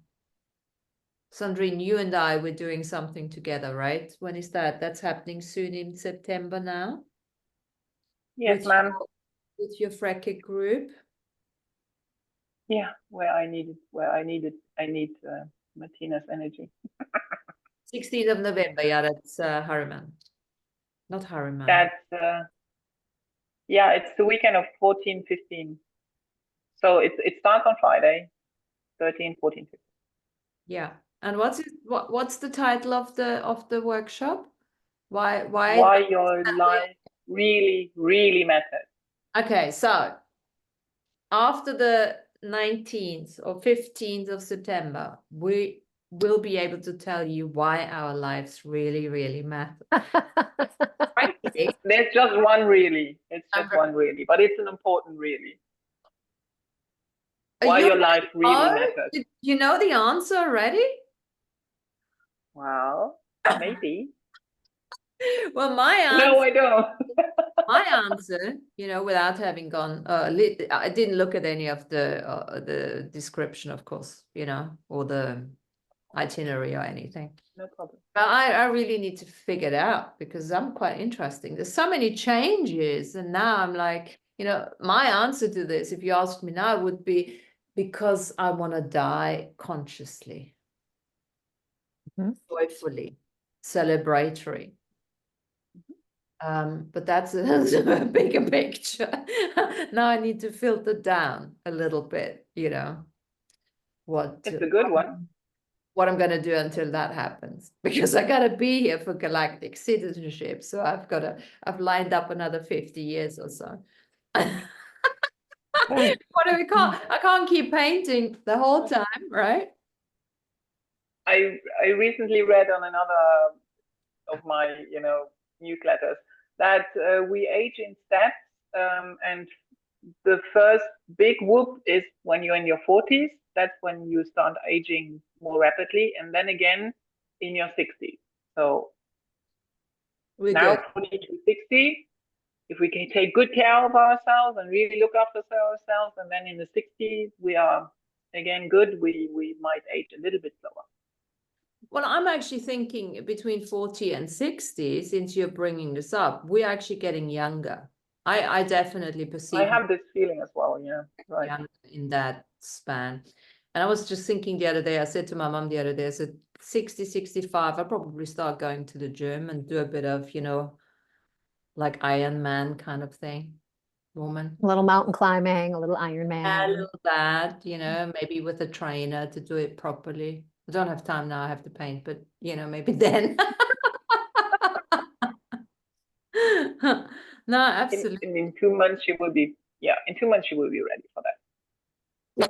Sandrine, you and I were doing something together, right? When is that? That's happening soon in September now? Yes, ma'am. With your Freckett group? Yeah, I need Martina's energy. 16th of November, yeah, that's Harriman. Not Harriman. That's, it's the weekend of 14, 15. So it starts on Friday, 13, 14, 15. Yeah. And what's the title of the workshop? Why your life really, really matters. Okay, so after the 19th or 15th of September, we will be able to tell you why our lives really, really matter. Frankly, there's just one really. It's just one really, but it's an important really. Why your life really matters. Do you know the answer already? Well, maybe. Well, my answer. No, I don't. My answer, without having gone, I didn't look at any of the description, of course, or the itinerary or anything. No problem. But I really need to figure it out because I'm quite interesting. There's so many changes. And now I'm like, my answer to this, if you ask me now, would be because I want to die consciously, joyfully, celebratory. But that's a bigger picture. Now I need to filter down a little bit, It's a good one. what I'm going to do until that happens, because I got to be here for galactic citizenship. So I've lined up another 50 years or so. Right. I can't keep painting the whole time, right? I recently read on another of my newsletters that we age in steps, and the first big whoop is when you're in your 40s. That's when you start aging more rapidly, and then again in your 60s. So now 40 to 60, if we can take good care of ourselves and really look after ourselves, and then in the 60s we are again good, we might age a little bit slower. Well, I'm actually thinking between 40 and 60, since you're bringing this up, we're actually getting younger. I definitely perceive I have this feeling as well, yeah, right. young in that span. And I was just thinking the other day, I said to my mom the other day, I said, 60, 65, I'll probably start going to the gym and do a bit of, like Iron Man kind of thing, woman. A little mountain climbing, a little Iron A Man. little that, maybe with a trainer to do it properly. I don't have time now, I have to paint, but, maybe then. No, absolutely. In 2 months you will be, in 2 months you will be ready for that.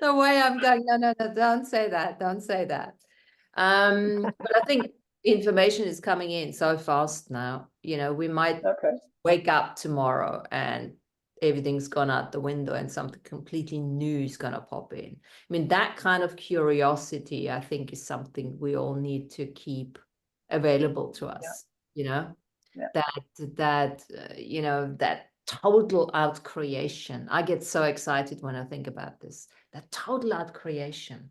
The way I'm going, no, don't say that. Don't say that. But I think information is coming in so fast now. We might wake up tomorrow and everything's gone out the window and something completely new is going to pop in. I mean, that kind of curiosity, I think, is something we all need to keep available to us, that total out creation. I get so excited when I think about this, that total out creation,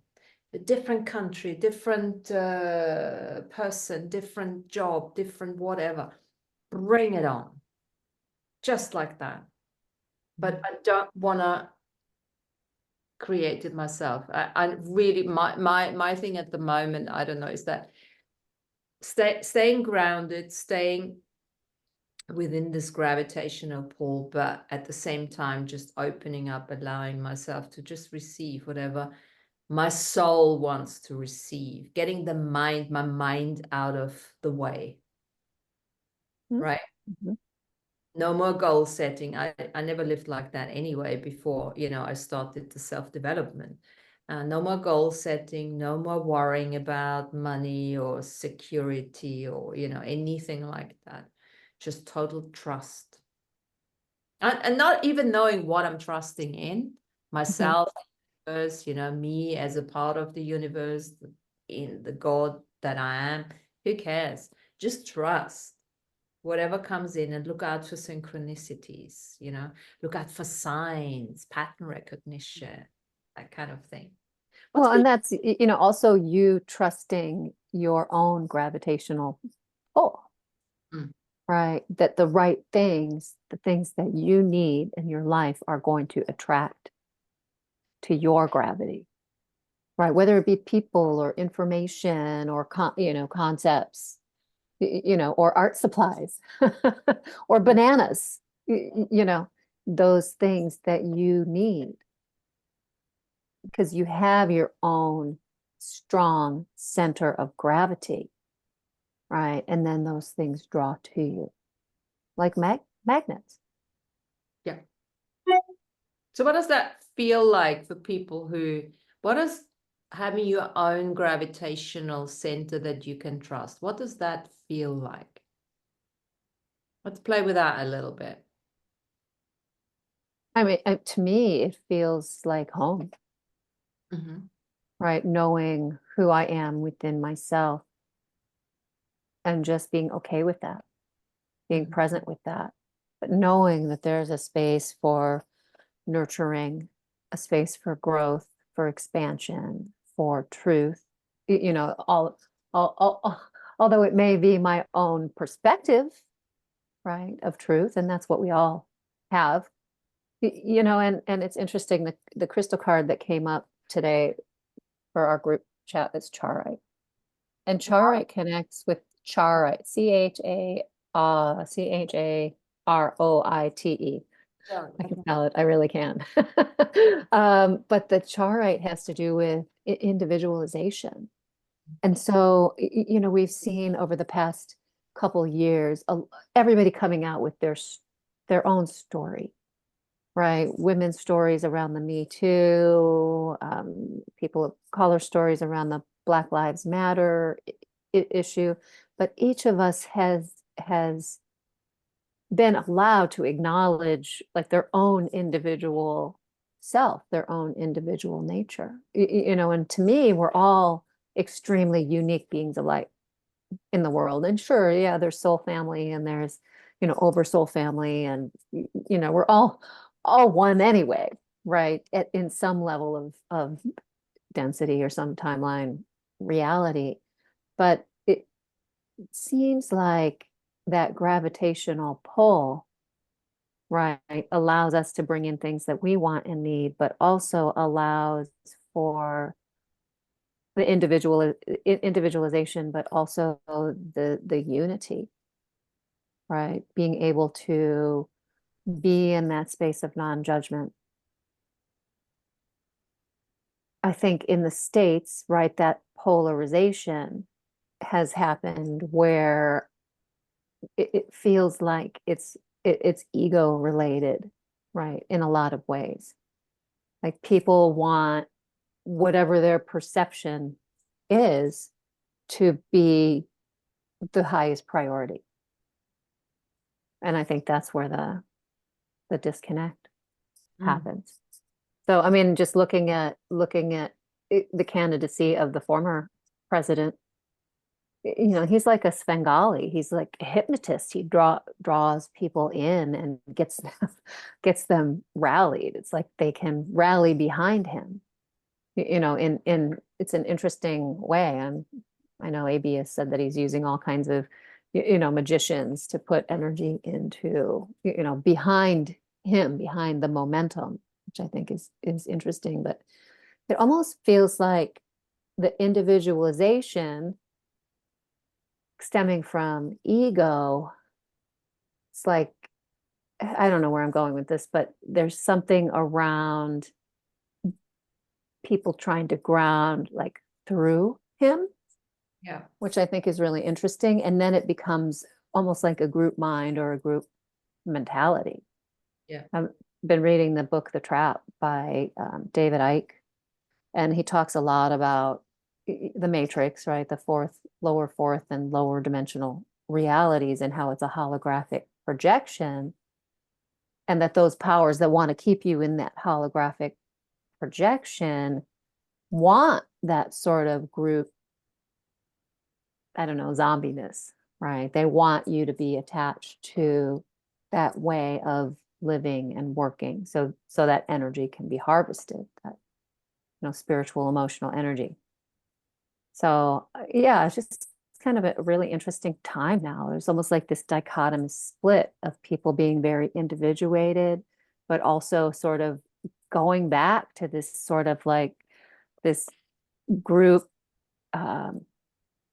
a different country, different person, different job, different whatever, bring it on, just like that. But I don't want to create it myself. I really, my thing at the moment, I don't know, is that staying grounded, staying within this gravitational pull, but at the same time just opening up, allowing myself to just receive whatever my soul wants to receive, getting my mind out of the way. Right? No more goal setting. I never lived like that anyway before I started the self-development. No more goal setting, no more worrying about money or security or anything like that. Just total trust. And not even knowing what I'm trusting in, myself, me as a part of the universe, in the God that I am. Who cares? Just trust whatever comes in and look out for synchronicities, look out for signs, pattern recognition, that kind of thing. Well, and that's, also you trusting your own gravitational pull. Right? That the right things, the things that you need in your life are going to attract to your gravity, right? Whether it be people or information or, concepts, or art supplies or bananas, those things that you need because you have your own strong center of gravity. Right. And then those things draw to you like magnets. Yeah. So what does that feel like for people what does having your own gravitational center that you can trust, what does that feel like? Let's play with that a little bit. I mean, to me, it feels like home. Right. Knowing who I am within myself. And just being okay with that, being present with that, but knowing that there's a space for nurturing, a space for growth, for expansion, for truth, you know, although it may be my own perspective, right, of truth, and that's what we all have. You know, and it's interesting, the crystal card that came up today for our group chat is Charite. And Charite connects with Charite, Charoite. I can spell it, I really can. But the Charite has to do with individualization. And so, you know, we've seen over the past couple years, everybody coming out with their own story, right? Women's stories around the Me Too, people of color stories around the Black Lives Matter issue, but each of us has been allowed to acknowledge like their own individual self, their own individual nature. You know, and to me, we're all extremely unique beings of light in the world. And sure, yeah, there's soul family and there's, you know, over soul family, and you know, we're all one anyway, right? In some level of density or some timeline reality. But it seems like that gravitational pull, right, allows us to bring in things that we want and need, but also allows for the individualization, but also the unity, right? Being able to be in that space of non-judgment. I think in the States, right, that polarization has happened where it feels like it's ego related, right, in a lot of ways. Like people want whatever their perception is to be the highest priority. And I think that's where the disconnect happens. So, I mean, just looking at the candidacy of the former president, you know, he's like a Svengali. He's like a hypnotist. He draws people in and gets them rallied. It's like they can rally behind him. You know, in it's an interesting way. And I know AB has said that he's using all kinds of, you know, magicians to put energy into, you know, behind him, behind the momentum, which I think is interesting. But it almost feels like the individualization stemming from ego. It's like, I don't know where I'm going with this, but there's something around people trying to ground like through him, Yeah. which I think is really interesting. And then it becomes almost like a group mind or a group mentality. Yeah. I've been reading the book The Trap by David Icke, and he talks a lot about the matrix, right? The lower fourth and lower dimensional realities, and how it's a holographic projection, and that those powers that want to keep you in that holographic projection want that sort of group, I don't know, zombiness, right? They want you to be attached to that way of living and working, so that energy can be harvested, that, you know, spiritual, emotional energy. So yeah, it's just kind of a really interesting time now. There's almost like this dichotomous split of people being very individuated, but also sort of going back to this sort of like this group. I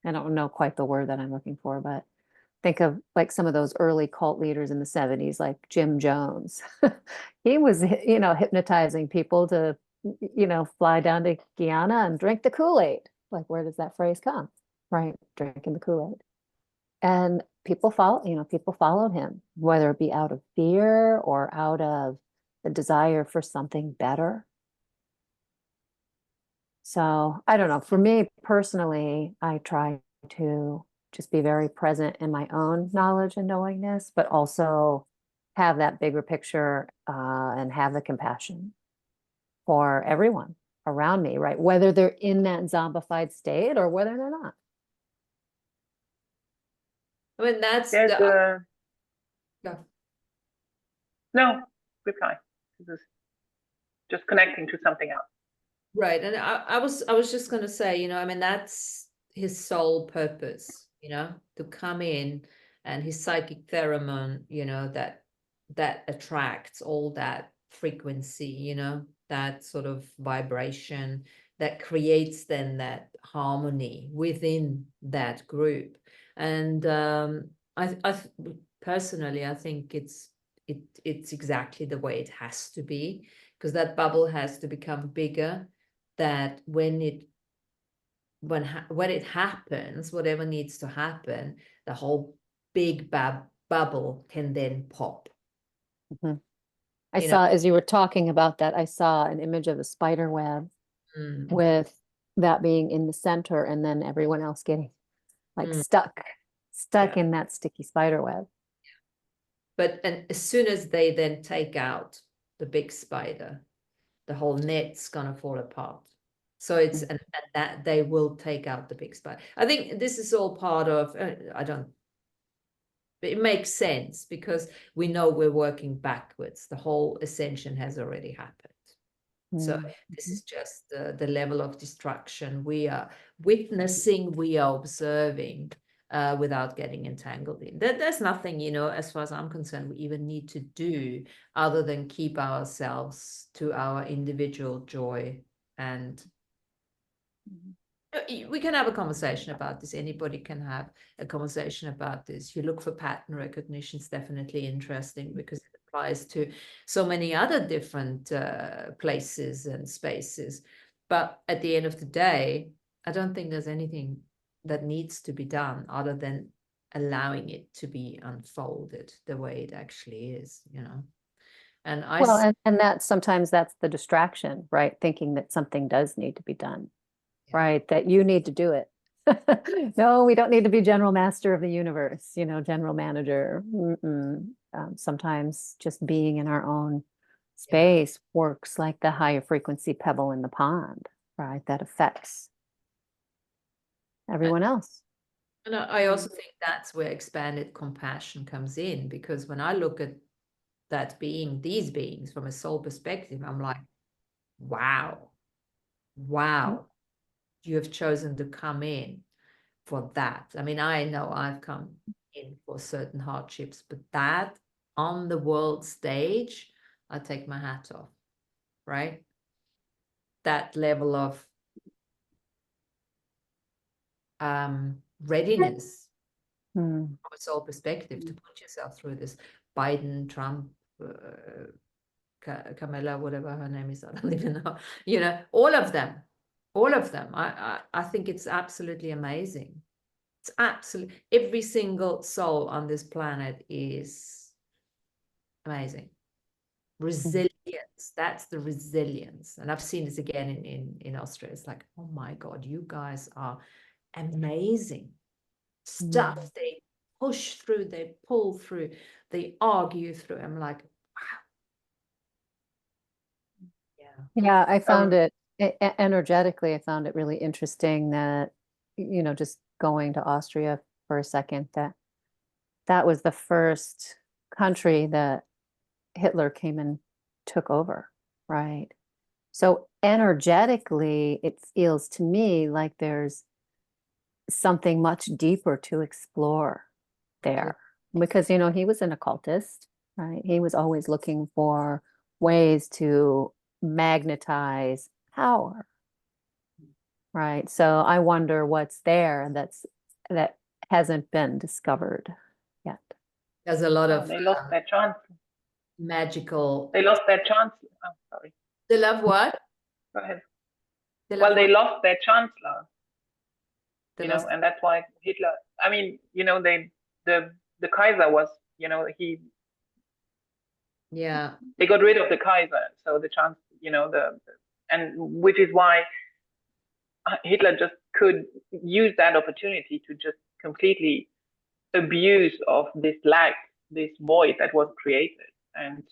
don't know quite the word that I'm looking for, but think of like some of those early cult leaders in the 70s, like Jim Jones. He was, you know, hypnotizing people to, you know, fly down to Guyana and drink the Kool-Aid. Like, where does that phrase come? Right? Drinking the Kool-Aid. And people followed him, whether it be out of fear or out of the desire for something better. So I don't know. For me personally, I try to just be very present in my own knowledge and knowingness, but also have that bigger picture and have the compassion for everyone around me, right? Whether they're in that zombified state or whether they're not. I mean, that's There's the yeah. no reply. This is just connecting to something else. Right. And I was just going to say, I mean, that's his sole purpose, to come in, and his psychic pheromone, that attracts all that frequency, that sort of vibration that creates then that harmony within that group. And I personally, I think it's exactly the way it has to be, because that bubble has to become bigger, that when it happens, whatever needs to happen, the whole big bubble can then pop. I saw, as you were talking about that, I saw an image of a spider web with that being in the center, and then everyone else getting like stuck in that sticky spider web. And as soon as they then take out the big spider, the whole net's gonna fall apart. So it's and that they will take out the big spider. I think this is all part of, it makes sense, because we know we're working backwards. The whole ascension has already happened. So this is just the level of destruction we are witnessing, we are observing, without getting entangled in. There's nothing, as far as I'm concerned, we even need to do other than keep ourselves to our individual joy. And we can have a conversation about this. Anybody can have a conversation about this. You look for pattern recognition, it's definitely interesting, because it applies to so many other different places and spaces. But at the end of the day, I don't think there's anything that needs to be done other than allowing it to be unfolded the way it actually is, And and that sometimes that's the distraction, right? Thinking that something does need to be done. Right, that you need to do it. No, we don't need to be general master of the universe, general manager. Sometimes just being in our own space works like the higher frequency pebble in the pond, right? That affects everyone else. And I also think that's where expanded compassion comes in, because when I look at these beings from a soul perspective, I'm like, wow, you have chosen to come in for that. I mean, I know I've come in for certain hardships, but that on the world stage, I take my hat off, right? That level of readiness from a soul perspective to put yourself through this. Biden, Trump, Camilla, whatever her name is, I don't even know, all of them. I think it's absolutely amazing. It's absolutely, every single soul on this planet is amazing. Resilience, that's the resilience. And I've seen this again in Austria. It's like, oh my God, you guys are amazing. Stuff they push through, they pull through, they argue through. I'm like, wow. Yeah, I found it energetically, I found it really interesting that, just going to Austria for a second, that was the first country that Hitler came and took over, right? So energetically, it feels to me like there's something much deeper to explore there, because he was an occultist, right? He was always looking for ways to magnetize power, right? So I wonder what's there that hasn't been discovered yet. There's a lot of they lost their chance. Magical. They lost their chance. Oh, sorry. They love what? Go ahead. They lost their chancellor. and that's why Hitler. I mean, the Kaiser was, he. Yeah. They got rid of the Kaiser, so the chance, and which is why Hitler just could use that opportunity to just completely abuse of this lack, this void that was created, and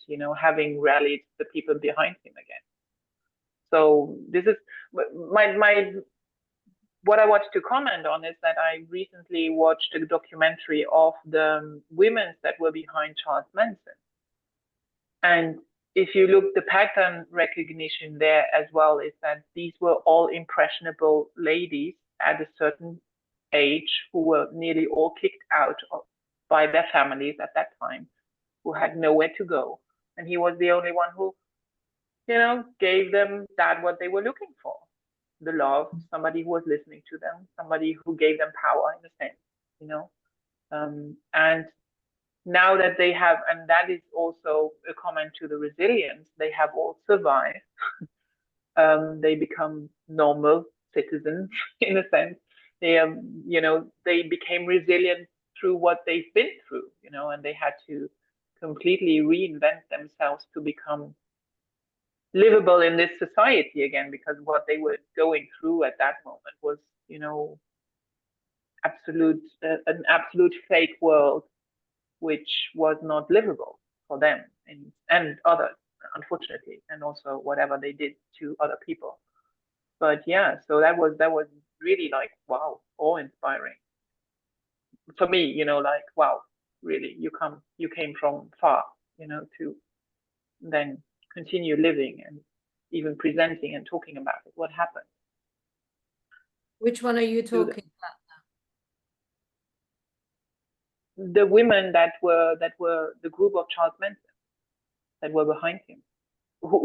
having rallied the people behind him again. So this is my what I wanted to comment on is that I recently watched a documentary of the women that were behind Charles Manson, and if you look, the pattern recognition there as well is that these were all impressionable ladies at a certain age who were nearly all kicked out by their families at that time, who had nowhere to go. And he was the only one who, gave them that what they were looking for. The love, somebody who was listening to them, somebody who gave them power in a sense. And now that they have, and that is also a comment to the resilience, they have all survived. They become normal citizens in a sense. They became resilient through what they've been through, and they had to completely reinvent themselves to become livable in this society again, because what they were going through at that moment was, an absolute fake world, which was not livable for them and others, unfortunately, and also whatever they did to other people. But yeah, so that was really like, wow, awe-inspiring for me. Like, wow, really, you came from far, to then continue living and even presenting and talking about it. What happened? Which one are you talking about? The women that were the group of Charles Manson that were behind him.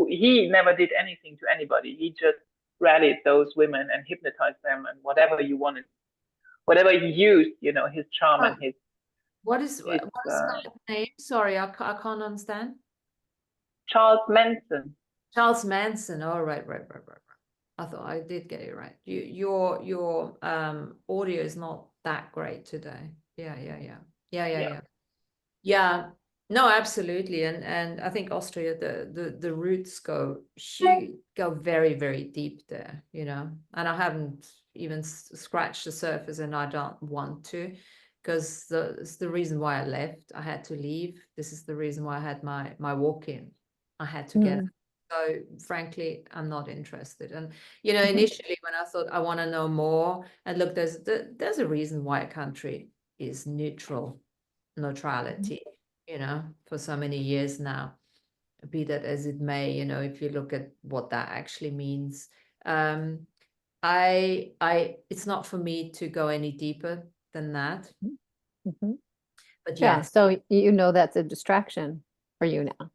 He never did anything to anybody. He just rallied those women and hypnotized them, and whatever you wanted, whatever he used, his charm and his. What is that name? Sorry, I can't understand. Charles Manson. Charles Manson. Oh, right. I thought I did get it right. Your audio is not that great today. Yeah. No, absolutely. And I think Austria, the roots go very, very deep there, and I haven't even scratched the surface, and I don't want to, because it's the reason why I left. I had to leave. This is the reason why I had my walk-in. I had to get. So frankly, I'm not interested. And initially when I thought I want to know more, and look, there's a reason why a country is neutrality, for so many years now, be that as it may, if you look at what that actually means. It's not for me to go any deeper than that. But Yeah, yes, so that's a distraction for you now.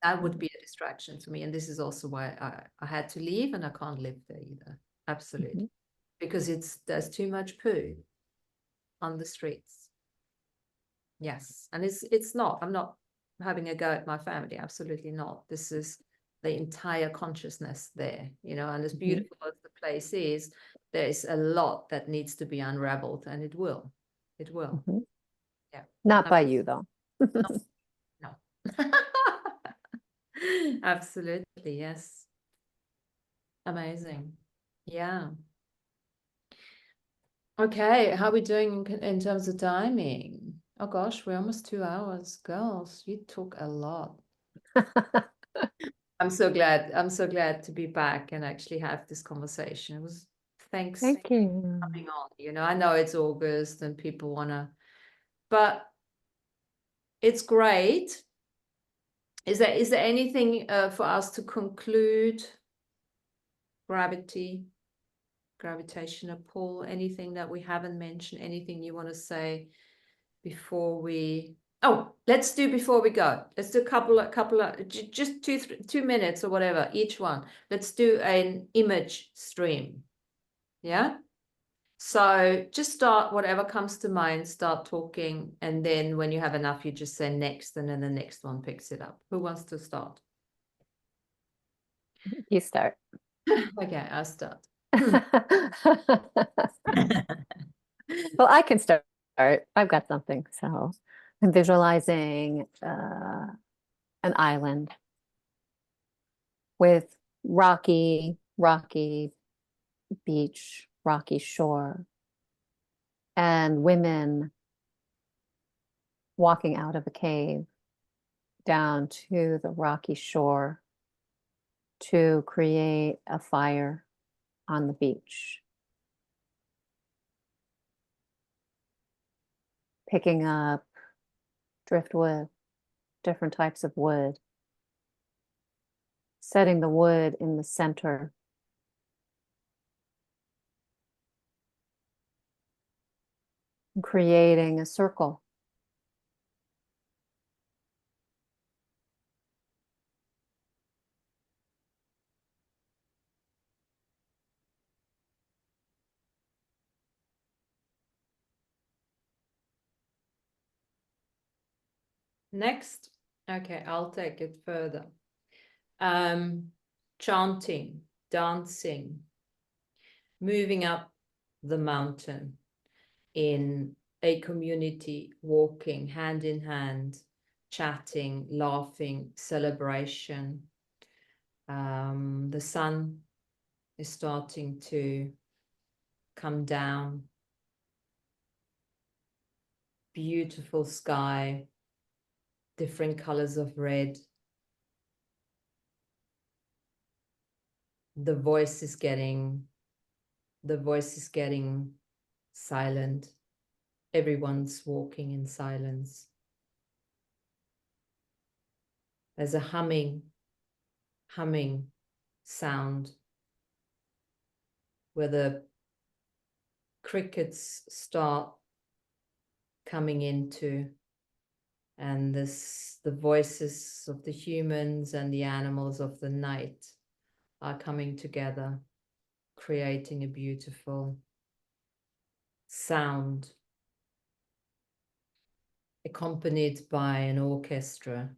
that would be a distraction for me. And this is also why I had to leave, and I can't live there either. Absolutely. Because there's too much poo on the streets. Yes. And I'm not having a go at my family. Absolutely not. This is the entire consciousness there, and as beautiful as the place is, there's a lot that needs to be unraveled, and it will. Yeah. Not by you though. No. Absolutely. Yes. Amazing. Yeah. Okay. How are we doing in terms of timing? Oh gosh, we're almost 2 hours. Girls, you talk a lot. I'm so glad to be back and actually have this conversation. Thank you for coming on. I know it's August and people but it's great. Is there anything for us to conclude? Gravitational pull, anything that we haven't mentioned, anything you want to say before we let's do before we go. Let's do a couple of just 2 minutes or whatever each one. Let's do an image stream. Yeah, so just start whatever comes to mind, start talking, and then when you have enough you just say next, and then the next one picks it up. Who wants to start? You start. Okay, I'll start. Well, I can start. I've got something. So I'm visualizing an island with rocky beach, rocky shore, and women walking out of a cave down to the rocky shore to create a fire on the beach. Picking up driftwood, different types of wood, setting the wood in the center. Creating a circle. Next, okay, I'll take it further. Chanting, dancing, moving up the mountain in a community, walking hand in hand, chatting, laughing, celebration. The sun is starting to come down. Beautiful sky, different colors of red. The voice is getting silent. Everyone's walking in silence. There's a humming sound where the crickets start coming into, and the voices of the humans and the animals of the night are coming together, creating a beautiful sound, accompanied by an orchestra,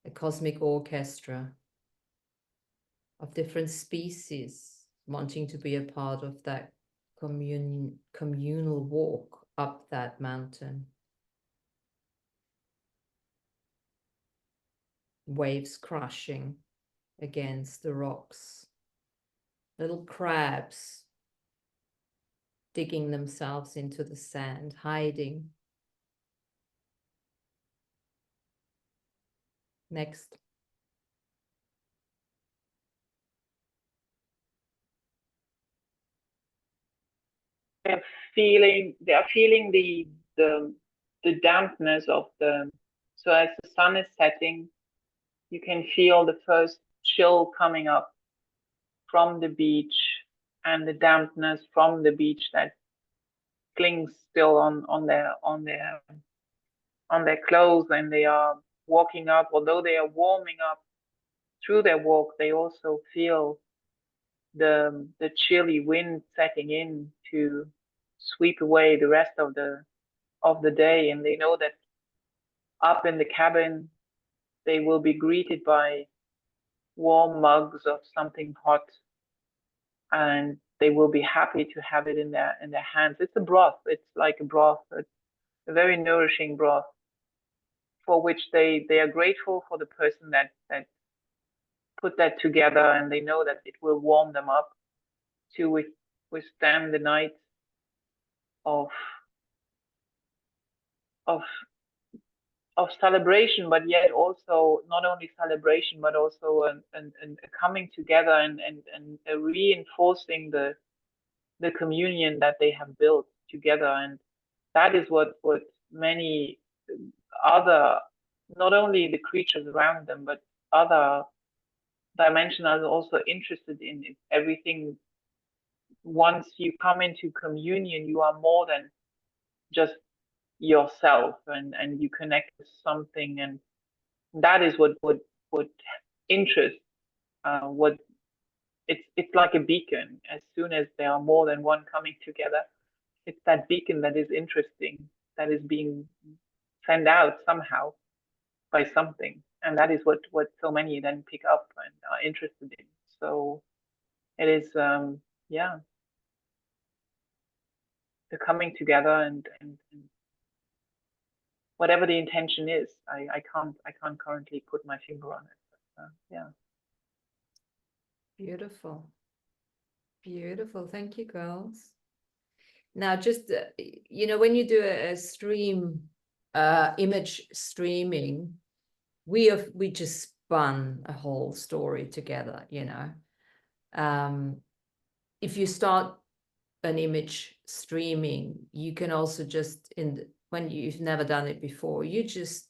a cosmic orchestra of different species wanting to be a part of that communal walk up that mountain. Waves crashing against the rocks, little crabs digging themselves into the sand, hiding. Next. They are feeling the dampness of so as the sun is setting, you can feel the first chill coming up from the beach and the dampness from the beach that clings still on their clothes, and they are walking up. Although they are warming up through their walk, they also feel the chilly wind setting in to sweep away the rest of the day, and they know that up in the cabin they will be greeted by warm mugs of something hot, and they will be happy to have it in their hands. It's a broth. It's like a broth, a very nourishing broth, for which they are grateful for the person that put that together, and they know that it will warm them up to withstand the night of celebration, but yet also not only celebration, but also a coming together and a reinforcing the communion that they have built together. And that is what many other, not only the creatures around them, but other dimensions are also interested in. Everything. Once you come into communion, you are more than just yourself, and you connect with something, and that is what interest, what it's like a beacon. As soon as there are more than one coming together, it's that beacon that is interesting, that is being sent out somehow by something, and that is what so many then pick up and are interested in. So it is yeah, the coming together and whatever the intention is. I can't currently put my finger on it, but yeah. Beautiful. Beautiful. Thank you, girls. Now, just, when you do a stream, image streaming, we just spun a whole story together, if you start an image streaming, you can also just, when you've never done it before, you just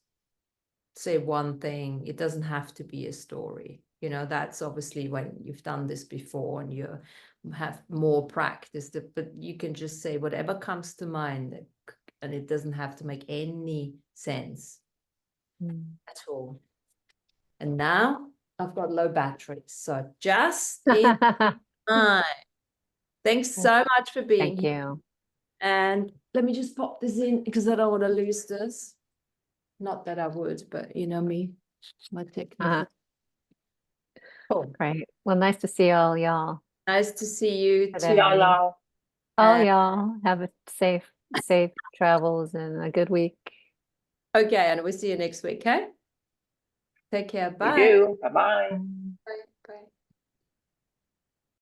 say one thing. It doesn't have to be a story. You know, that's obviously when you've done this before and you have more practice, but you can just say whatever comes to mind, and it doesn't have to make any sense at all. And now I've got low batteries, so just in time. Thanks so much for being Thank here. you. And let me just pop this in because I don't want to lose this. Not that I would, but you know me, my technique. Cool. Great. Well, nice to see all y'all. Nice to see you Today. too. Hello. All y'all have a safe travels and a good week. Okay, and we'll see you next week, okay? Take care. We Bye. do. Bye-bye. Bye.